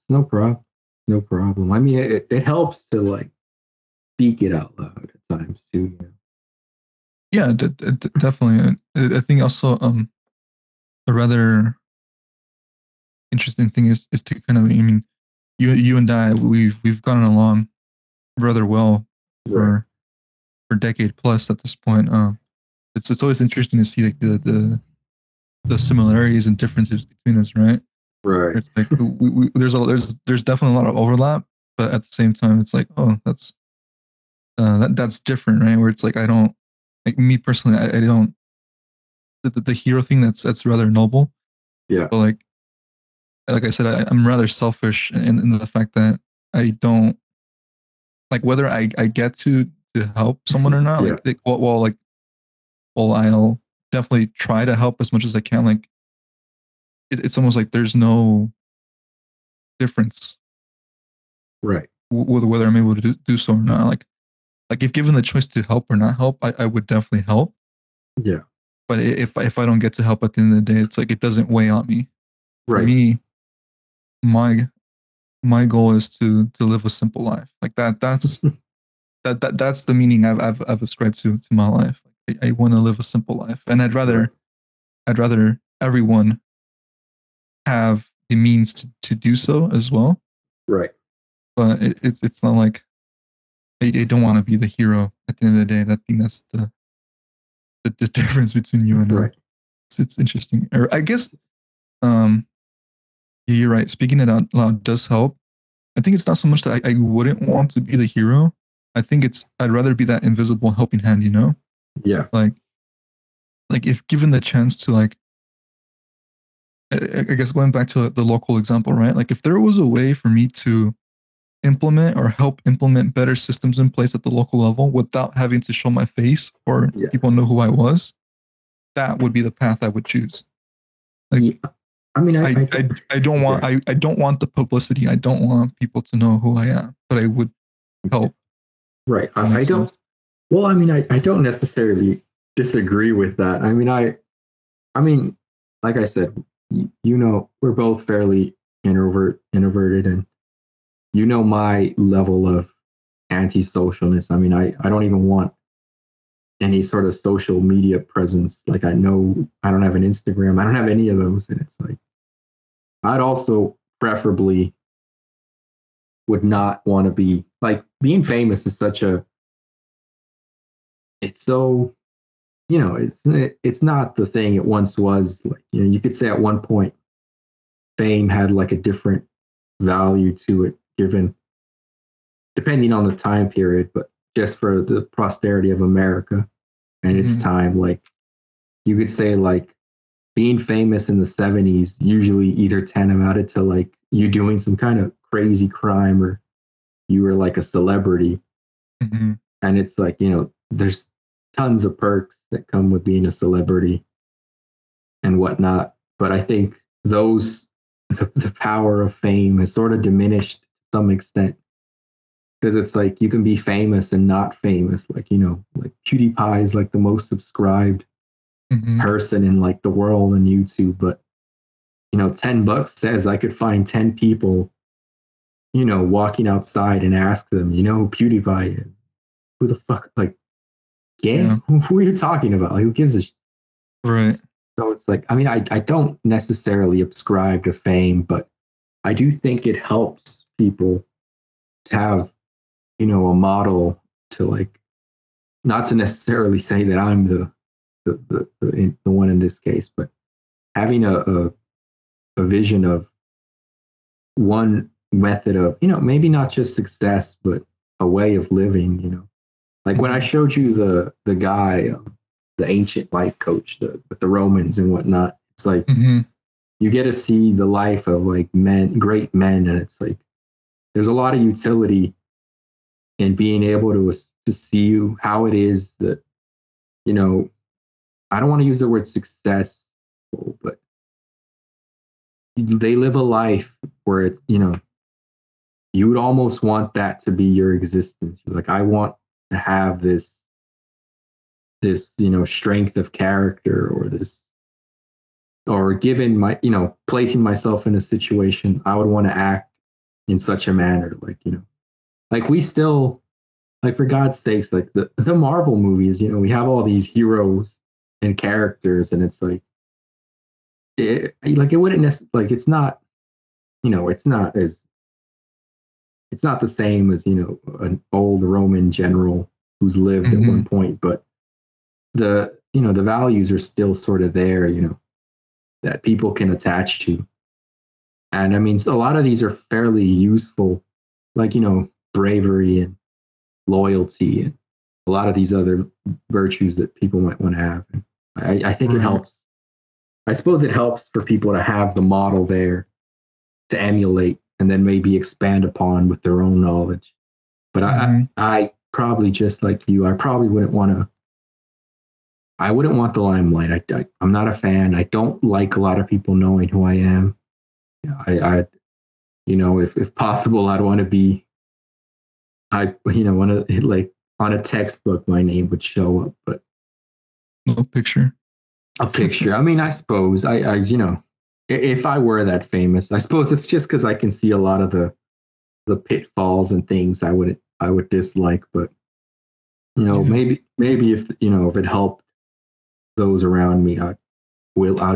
No problem. No problem. I mean, it helps to like speak it out loud at times too. Yeah, definitely. I think also a rather interesting thing is to kind of, I mean, you and I, we've gotten along rather well Right. for a decade plus at this point. It's always interesting to see like the similarities and differences between us, right? Right. It's like there's definitely a lot of overlap, but at the same time, it's like, oh, that's different, right? Where it's like I don't like me personally, I don't the hero thing that's rather noble, Yeah. but like I said, I'm rather selfish in the fact that I don't like whether I get to help someone or not. Yeah. Well, I'll definitely try to help as much as I can. Like it's almost like there's no difference Right. with whether I'm able to do so or not. Like if given the choice to help or not help, I would definitely help. Yeah. But if I don't get to help at the end of the day, it's like it doesn't weigh on me. For Right. me, my my goal is to live a simple life. Like that's the meaning I've ascribed to my life. I want to live a simple life, and Right. I'd rather everyone have the means to do so as well. Right. But it's not like I don't want to be the hero at the end of the day. I think that's the difference between you and Right. it's interesting. Or I guess um yeah, you're right. Speaking it out loud does help. I think it's not so much that I wouldn't want to be the hero. I think it's I'd rather be that invisible helping hand, you know? Yeah. Like if given the chance to I guess going back to the local example, right? Like if there was a way for me to implement or help implement better systems in place at the local level without having to show my face or Yeah. people know who I was, that would be the path I would choose. Like Yeah. I mean, I don't. I don't want Okay. I don't want the publicity. I don't want people to know who I am, but I would Okay. help. Right. That I makes don't. sense. Well, I mean, I don't necessarily disagree with that. I mean, like I said, we're both fairly introverted, and my level of anti-socialness. I mean, I don't even want any sort of social media presence. Like I know I don't have an Instagram. I don't have any of those, and it's like I'd also preferably would not want to be like being famous is such a it's so it's not the thing it once was. Like you could say at one point fame had like a different value to it, given depending on the time period, but just for the posterity of America and its Hmm. time, like you could say like being famous in the 70s usually either tantamounted to like you doing some kind of crazy crime or you were like a celebrity. Hmm. And it's like, there's tons of perks that come with being a celebrity and whatnot. But I think the power of fame has sort of diminished to some extent because it's like you can be famous and not famous. Like, like PewDiePie is like the most subscribed Hmm. person in like the world on YouTube. But, $10 says I could find 10 people, walking outside and ask them, who PewDiePie is? Who the fuck? Like, yeah, Yeah. who are you talking about? Like, who gives a Right. So it's like, I mean, I don't necessarily ascribe to fame, but I do think it helps people to have, a model to like, not to necessarily say that I'm the one in this case, but having a vision of one method of, maybe not just success, but a way of living, like when I Mhm. showed you the guy, the ancient life coach, with the Romans and whatnot, it's like Mhm. you get to see the life of like men, great men, and it's like there's a lot of utility in being able to see how it is that, you know, I don't want to use the word successful, but they live a life where it, you would almost want that to be your existence. You're like, I want to have this, strength of character, or this, or given my, placing myself in a situation, I would want to act in such a manner, like, like we still, like for God's sakes, like the Marvel movies, we have all these heroes and characters, and it's like, like it wouldn't like it's not, it's not as, it's not the same as, an old Roman general who's lived at one Mhm. point, but the values are still sort of there, that people can attach to. And I mean, so a lot of these are fairly useful, like, bravery and loyalty and a lot of these other virtues that people might want to have. And I think it Right. helps. I suppose it helps for people to have the model there to emulate and then maybe expand upon with their own knowledge. But Mhm. I probably, just like you, I probably wouldn't want to. I wouldn't want the limelight. I'm not a fan. I don't like a lot of people knowing who I am. I if possible, I'd want to be. I want to, like, on a textbook, my name would show up, but No picture. a picture. I mean, I suppose if I were that famous, I suppose it's just because I can see a lot of the pitfalls and things I would dislike. But Yeah. maybe if it helped those around me, I'd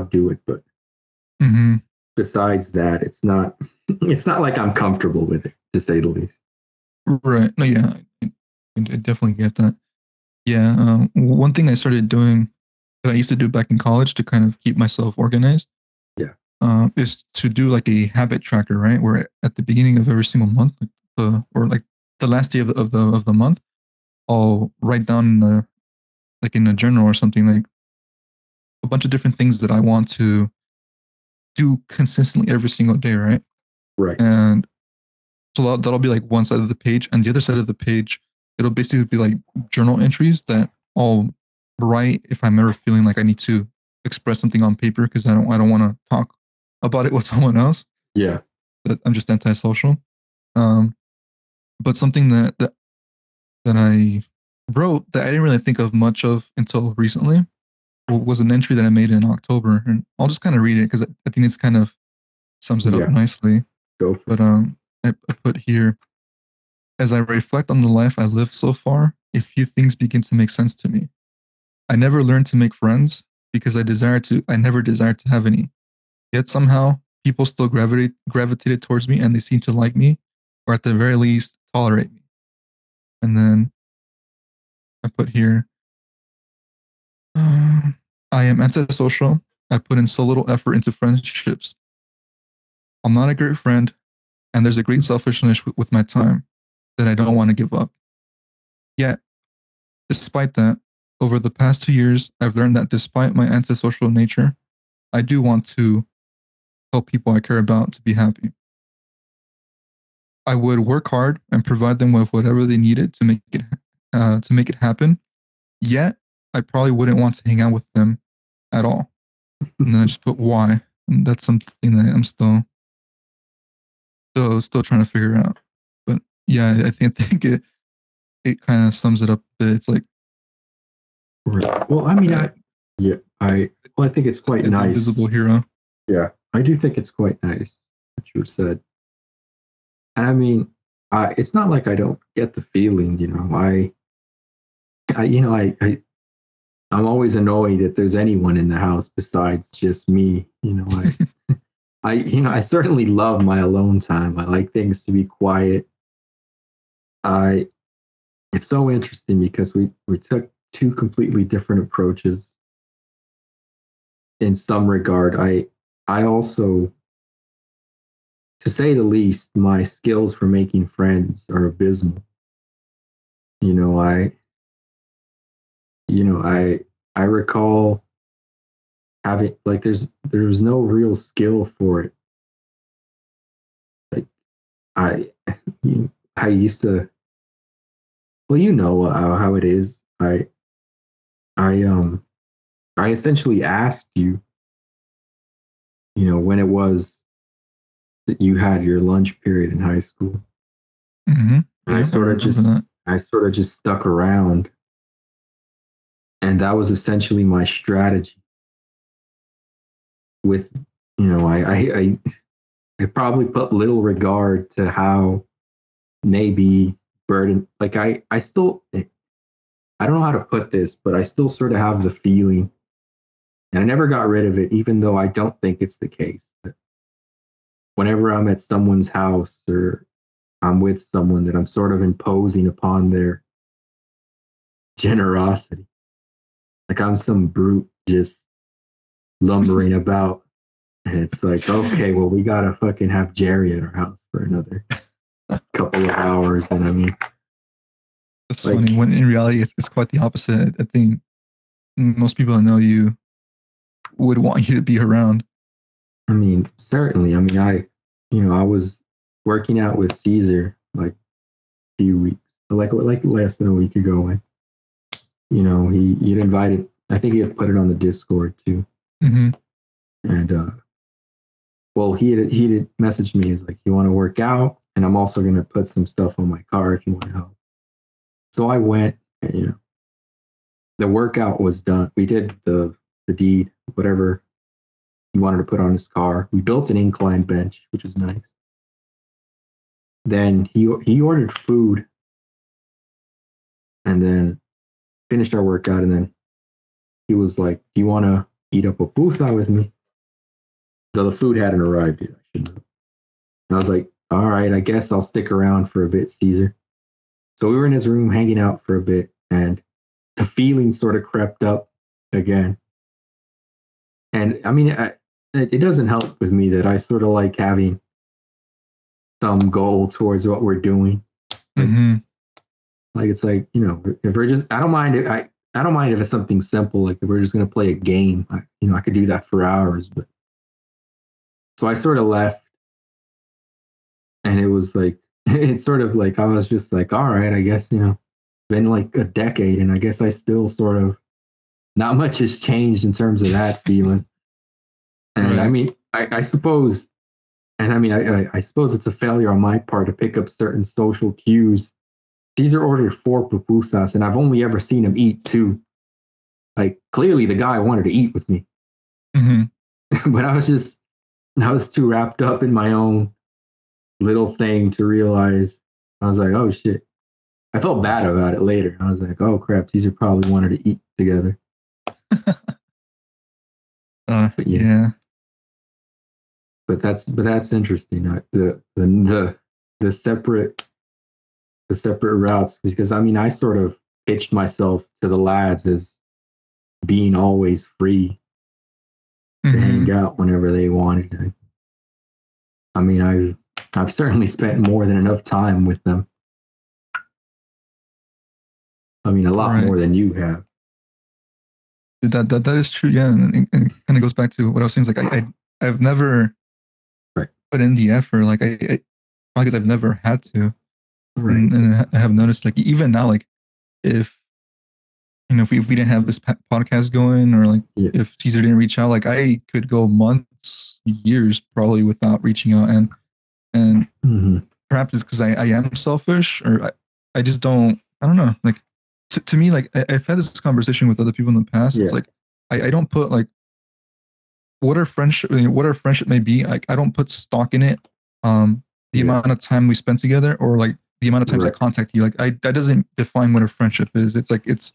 do it. But Mhm. besides that, it's not like I'm comfortable with it, to say the least. Right. No, yeah. I definitely get that. Yeah. One thing I started doing that I used to do back in college to kind of keep myself organized, Yeah. is to do like a habit tracker, right? Where at the beginning of every single month, like or like the last day of the month, I'll write down like in a journal or something, like a bunch of different things that I want to do consistently every single day, right? Right. And so that'll be like one side of the page, and the other side of the page, it'll basically be like journal entries that I'll write if I'm ever feeling like I need to express something on paper because I don't want to talk about it with someone else. Yeah. That I'm just antisocial. Um, but something that I wrote that I didn't really think of much of until recently was an entry that I made in October, and I'll just kind of read it because I think it's kind of sums it up Yeah. nicely. Go for But it. I put here, as I reflect on the life I lived so far, a few things begin to make sense to me. I never learned to make friends because I never desired to have any. Yet somehow people still gravitated towards me and they seem to like me, or at the very least tolerate me. And then I put here, uh, I am antisocial. I put in so little effort into friendships. I'm not a great friend, and there's a great selfishness with my time that I don't want to give up. Yet, despite that, over the past 2 years, I've learned that despite my antisocial nature, I do want to help people I care about to be happy. I would work hard and provide them with whatever they needed to make it happen. Yet, I probably wouldn't want to hang out with them at all. And then I just put why, and that's something that I'm still trying to figure out. But yeah, I think it kind of sums it up a bit. It's like Right. Well, I mean, uh, yeah, well, I think it's quite the invisible nice. hero. Yeah, I do think it's quite nice what you said. And I mean, it's not like I don't get the feeling, I, you know, I'm always annoyed that there's anyone in the house besides just me. I certainly love my alone time. I like things to be quiet. I it's so interesting because we took two completely different approaches in some regard. I also, to say the least, my skills for making friends are abysmal. You know, I recall having like there's no real skill for it. Like I I used to, well, you know how it is. I I essentially asked you, when it was that you had your lunch period in high school. Mm-hmm. And Yeah, I remember that. I sort of just stuck around, and that was essentially my strategy with, I probably put little regard to how maybe burden, like I still, I don't know how to put this, but I still sort of have the feeling, and I never got rid of it, even though I don't think it's the case. That whenever I'm at someone's house or I'm with someone, that I'm sort of imposing upon their generosity. Like I'm some brute just lumbering about. And it's like, okay, well, we gotta fucking have Jerry at our house for another couple of hours. And I mean, That's funny. like, When in reality, it's quite the opposite. I think most people that know you would want you to be around. I mean, certainly. I mean, I was working out with Caesar like a few weeks, like less than a week ago. And, he'd invited, I think he had put it on the Discord too. Mm-hmm. And, well, he had messaged me. He's like, "You want to work out? And I'm also gonna put some stuff on my car if you want to help." So I went, and, the workout was done. We did the deed, whatever he wanted to put on his car. We built an incline bench, which was nice. Then he ordered food, and then finished our workout, and then he was like, "Do you want to eat a pupusa with me?" So the food hadn't arrived yet. I shouldn't have. And I was like, "All right, I guess I'll stick around for a bit, Caesar." So we were in his room hanging out for a bit, and the feeling sort of crept up again. And I mean, it doesn't help with me that I sort of like having some goal towards what we're doing. Like, Mm-hmm. like it's like, if we're just, I don't mind it. I don't mind if it's something simple, like if we're just gonna play a game. I could do that for hours. But so I sort of left, and it was like, it's sort of like I was just like, all right, I guess been like a decade, and I guess I still sort of, not much has changed in terms of that feeling. And I Right. mean, I suppose, and I mean, I suppose it's a failure on my part to pick up certain social cues. Caesar ordered 4 pupusas, and I've only ever seen him eat 2. Like, clearly the guy wanted to eat with me, Mm-hmm. but I was too wrapped up in my own little thing to realize. I was like, oh shit. I felt bad about it later. I was like, oh crap, Caesar probably wanted to eat together. But yeah, Yeah. but that's interesting. The separate the separate routes, because I mean, I sort of pitched myself to the lads as being always free to hang Mm-hmm. out whenever they wanted. I mean, I've certainly spent more than enough time with them. I mean, a lot Right. more than you have. That is true. Yeah, and it kind of goes back to what I was saying. It's like I've never Right. put in the effort. Like I probably because I've never had to, Right. and I have noticed like even now, like if if we didn't have this podcast going, or like Yeah. if Caesar didn't reach out, like I could go months, years probably without reaching out, and Mm-hmm. perhaps it's because I am selfish, or I just I don't know. Like to me, like I've had this conversation with other people in the past. It's Yeah. like I don't put like what our friendship may be. Like I don't put stock in it. The Yeah. amount of time we spend together, or like the amount of times I Right. contact you. Like that doesn't define what a friendship is. It's like it's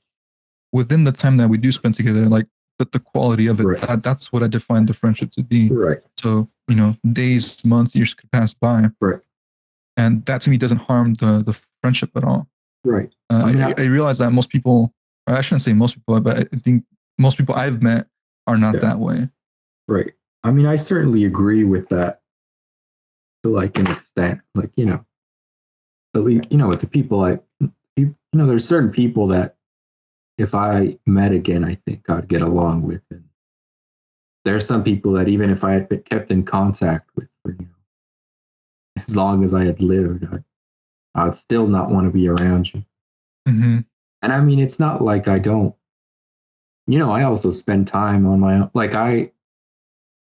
within the time that we do spend together. Like the quality of it. Right. That's what I define the friendship to be. Right. So days, months, years could pass by, Right. and that to me doesn't harm the friendship at all. Right. I mean, I realize that most people, or I shouldn't say most people, but I think most people I've met are not yeah, that way. right. I mean, I certainly agree with that to like an extent. Like, at least, with the people there's certain people that if I met again, I think I'd get along with. And there's some people that even if I had been kept in contact with for, as long as I had lived, I'd still not want to be around you. Hmm. And I mean, it's not like I don't, I also spend time on my own. Like I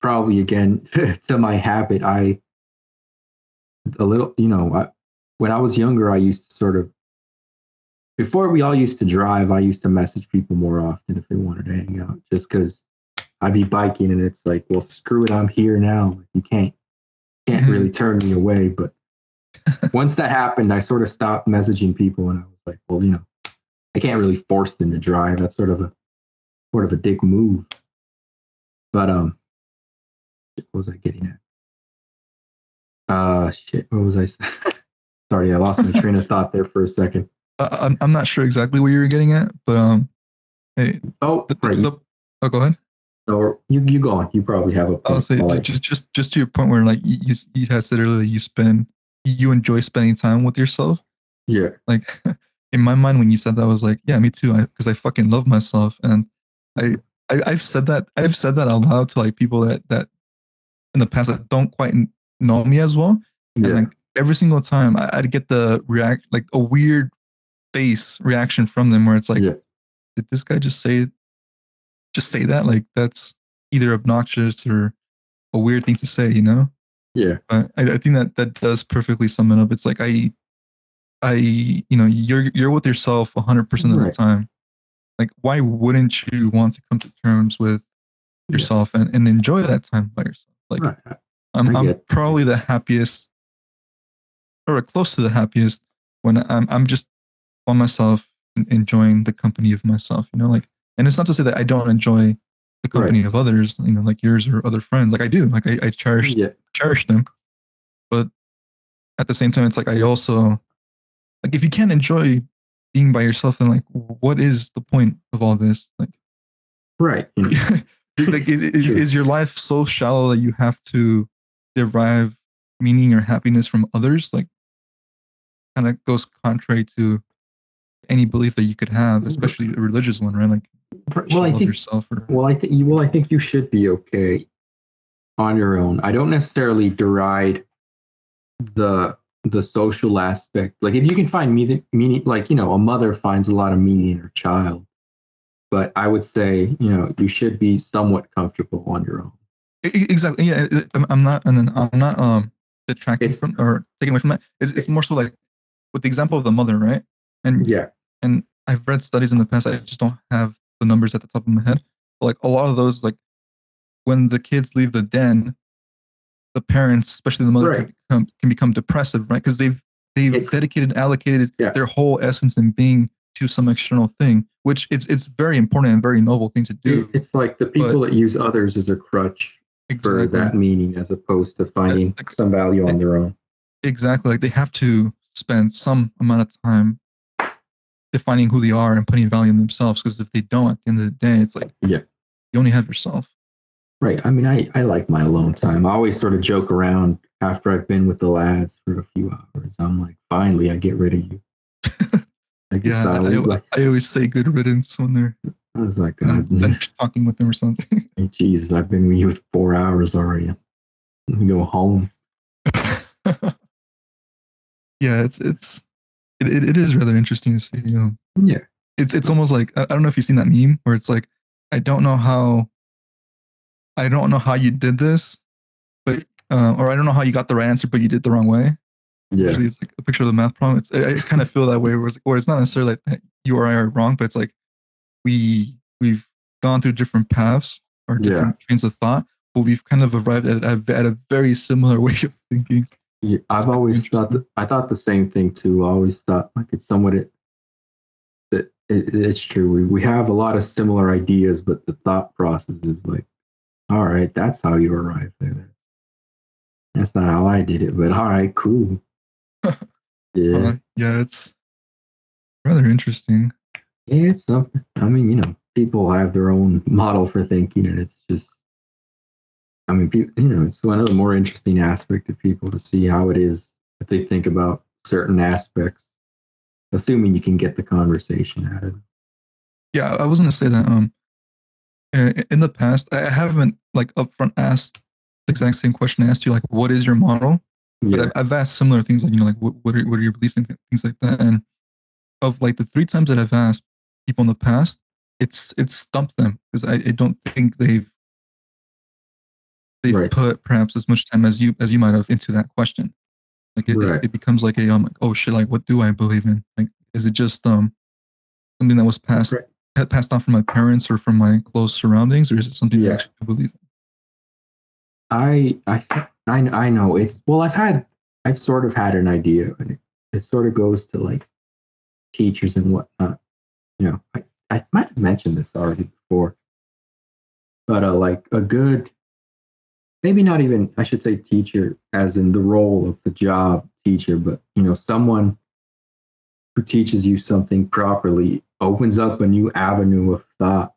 probably again to my habit, a little, when I was younger, I used to sort of, before we all used to drive, I used to message people more often if they wanted to hang out, just because I'd be biking and it's like, well, screw it, I'm here now. Like, you can't Hmm. really turn me away. But once that happened, I sort of stopped messaging people, and I was like, well, I can't really force them to drive. That's sort of a dick move. But what was I getting at? Shit, what was I saying? Sorry, I lost my train of thought there for a second. I'm not sure exactly what you were getting at, but hey, Oh, the, the, right. the oh, go ahead. Or you go on. You probably have a I'll point. say While I, just to your point where like you had said earlier, you enjoy spending time with yourself. yeah, Like in my mind, when you said that, I was like, yeah, me too. Because I fucking love myself, and I, I've said that out loud to like people that in the past that don't quite know me as well, and yeah, like every single time I'd get the react like a weird face reaction from them where it's like, yeah, did this guy just say that? Like that's either obnoxious or a weird thing to say, you know? yeah. But I think that that does perfectly sum it up. It's like you're with yourself 100% of the Right, time. Like, why wouldn't you want to come to terms with yeah, yourself and enjoy that time by yourself? Like, right. I I'm get. probably the happiest or close to the happiest when I'm just by myself and enjoying the company of myself, you know, like, and it's not to say that I don't enjoy the Right, company of others, you know, like yours or other friends. Like I do, like I yeah, cherish them, but at the same time, it's like I also like if you can't enjoy being by yourself, then like what is the point of all this? Like, right. like True. is your life so shallow that you have to derive meaning or happiness from others? Like, kind of goes contrary to any belief that you could have, especially a religious one, right? Like you Well, should I love think. yourself or I think you should be okay on your own. I don't necessarily deride the social aspect. Like if you can find meaning, like a mother finds a lot of meaning in her child, but I would say you should be somewhat comfortable on your own. Exactly. Yeah, I'm not, and I'm not detracting It's from or taking away from that. It's it, more so like with the example of the mother, right? And yeah, and I've read studies in the past. I just don't have the numbers at the top of my head. But like a lot of those, like when the kids leave the den, the parents, especially the mother, right. can become depressive, right? Because they've It's dedicated, allocated yeah, their whole essence and being to some external thing, which it's very important and very noble thing to do. it's like the But people that use others as a crutch for exactly, that meaning as opposed to finding like, some value on their own. exactly, like they have to spend some amount of time defining who they are and putting value in themselves. Because if they don't, at the end of the day, it's like Yeah. you only have yourself. Right. I mean, I like my alone time. I always sort of joke around after I've been with the lads for a few hours. I'm like, finally, I get rid of you. I guess Yeah, I'll leave. Like, I always say good riddance I was like, when I'm God, finished talking with them or something. Jesus, I've been with you for 4 hours already. Let me go home. Yeah, it is rather interesting to see. Yeah. It's almost like I don't know if you've seen that meme where it's like I don't know how I don't know how you did this, but or I don't know how you got the right answer, but you did the wrong way. Yeah. Usually, it's like a picture of the math problem. I kind of feel that way, where it's not necessarily like that you or I are wrong, but it's like we've gone through different paths or Yeah. different trains of thought, but we've kind of arrived at a very similar way of thinking. Yeah. It's I've kind of always thought interesting. that I thought the same thing too. I always thought like it's somewhat it's true. We have a lot of similar ideas, but the thought process is like, all right, that's how you arrive there. That's not how I did it, but all right, cool. Yeah. Yeah, it's rather interesting. Yeah, it's something. I mean, people have their own model for thinking, and it's just, I mean, it's one of the more interesting aspects of people to see how it is that they think about certain aspects, assuming you can get the conversation out of it. Yeah, I was gonna say that in the past I haven't like upfront asked the exact same question I asked you, like what is your model? But Yeah, I've asked similar things like like what are your beliefs and things like that. And of like the three times that I've asked people in the past, it's stumped them because I don't think they've right, put perhaps as much time as you might have into that question. Like right, it becomes like a like oh shit, like what do I believe in? Like is it just something that was right. passed on from my parents or from my close surroundings, or is it something I Yeah, actually believe I know it's well. I've sort of had an idea, and it sort of goes to like teachers and whatnot. I might have mentioned this already before, but like a good, maybe not even, I should say teacher as in the role of the job teacher, but someone who teaches you something properly opens up a new avenue of thought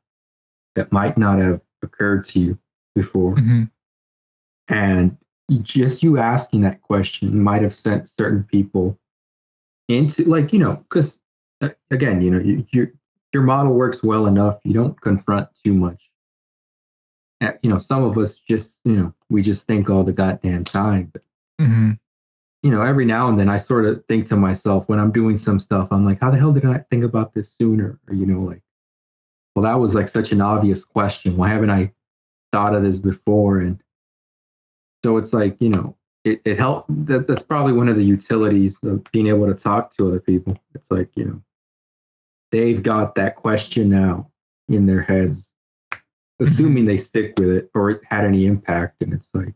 that might not have occurred to you before. in? And just you asking that question might have sent certain people into like, because again, your model works well enough. You don't confront too much. Some of us just, we just think all the goddamn time. But, Mm-hmm. every now and then I sort of think to myself when I'm doing some stuff, I'm like, how the hell did I think about this sooner? Or, like, well, that was like such an obvious question. Why haven't I thought of this before? And so it's like, it helped. That's probably one of the utilities of being able to talk to other people. It's like, they've got that question now in their heads, Mm-hmm. assuming they stick with it or it had any impact. And it's like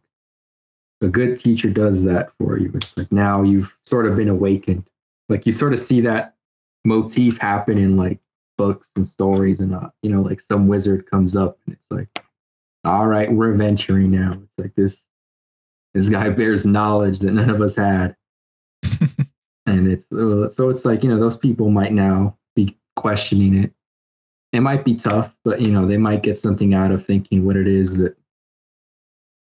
a good teacher does that for you. It's like now you've sort of been awakened. Like you sort of see that motif happen in like books and stories, and like some wizard comes up and it's like, all right, we're adventuring now. It's like this guy bears knowledge that none of us had, and it's like those people might now be questioning it. It might be tough, but they might get something out of thinking what it is that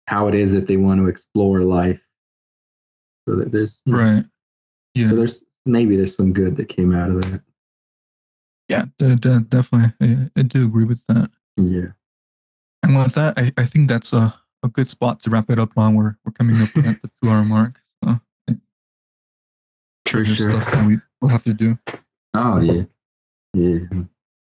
how it is that they want to explore life. So that there's Right. so Yeah. there's some good that came out of that. Yeah. Definitely. I do agree with that. Yeah, And with that, I think that's a good spot to wrap it up on. We're coming up at the 2 hour mark. So I think for there's sure. stuff that we will have to do. Oh yeah, yeah.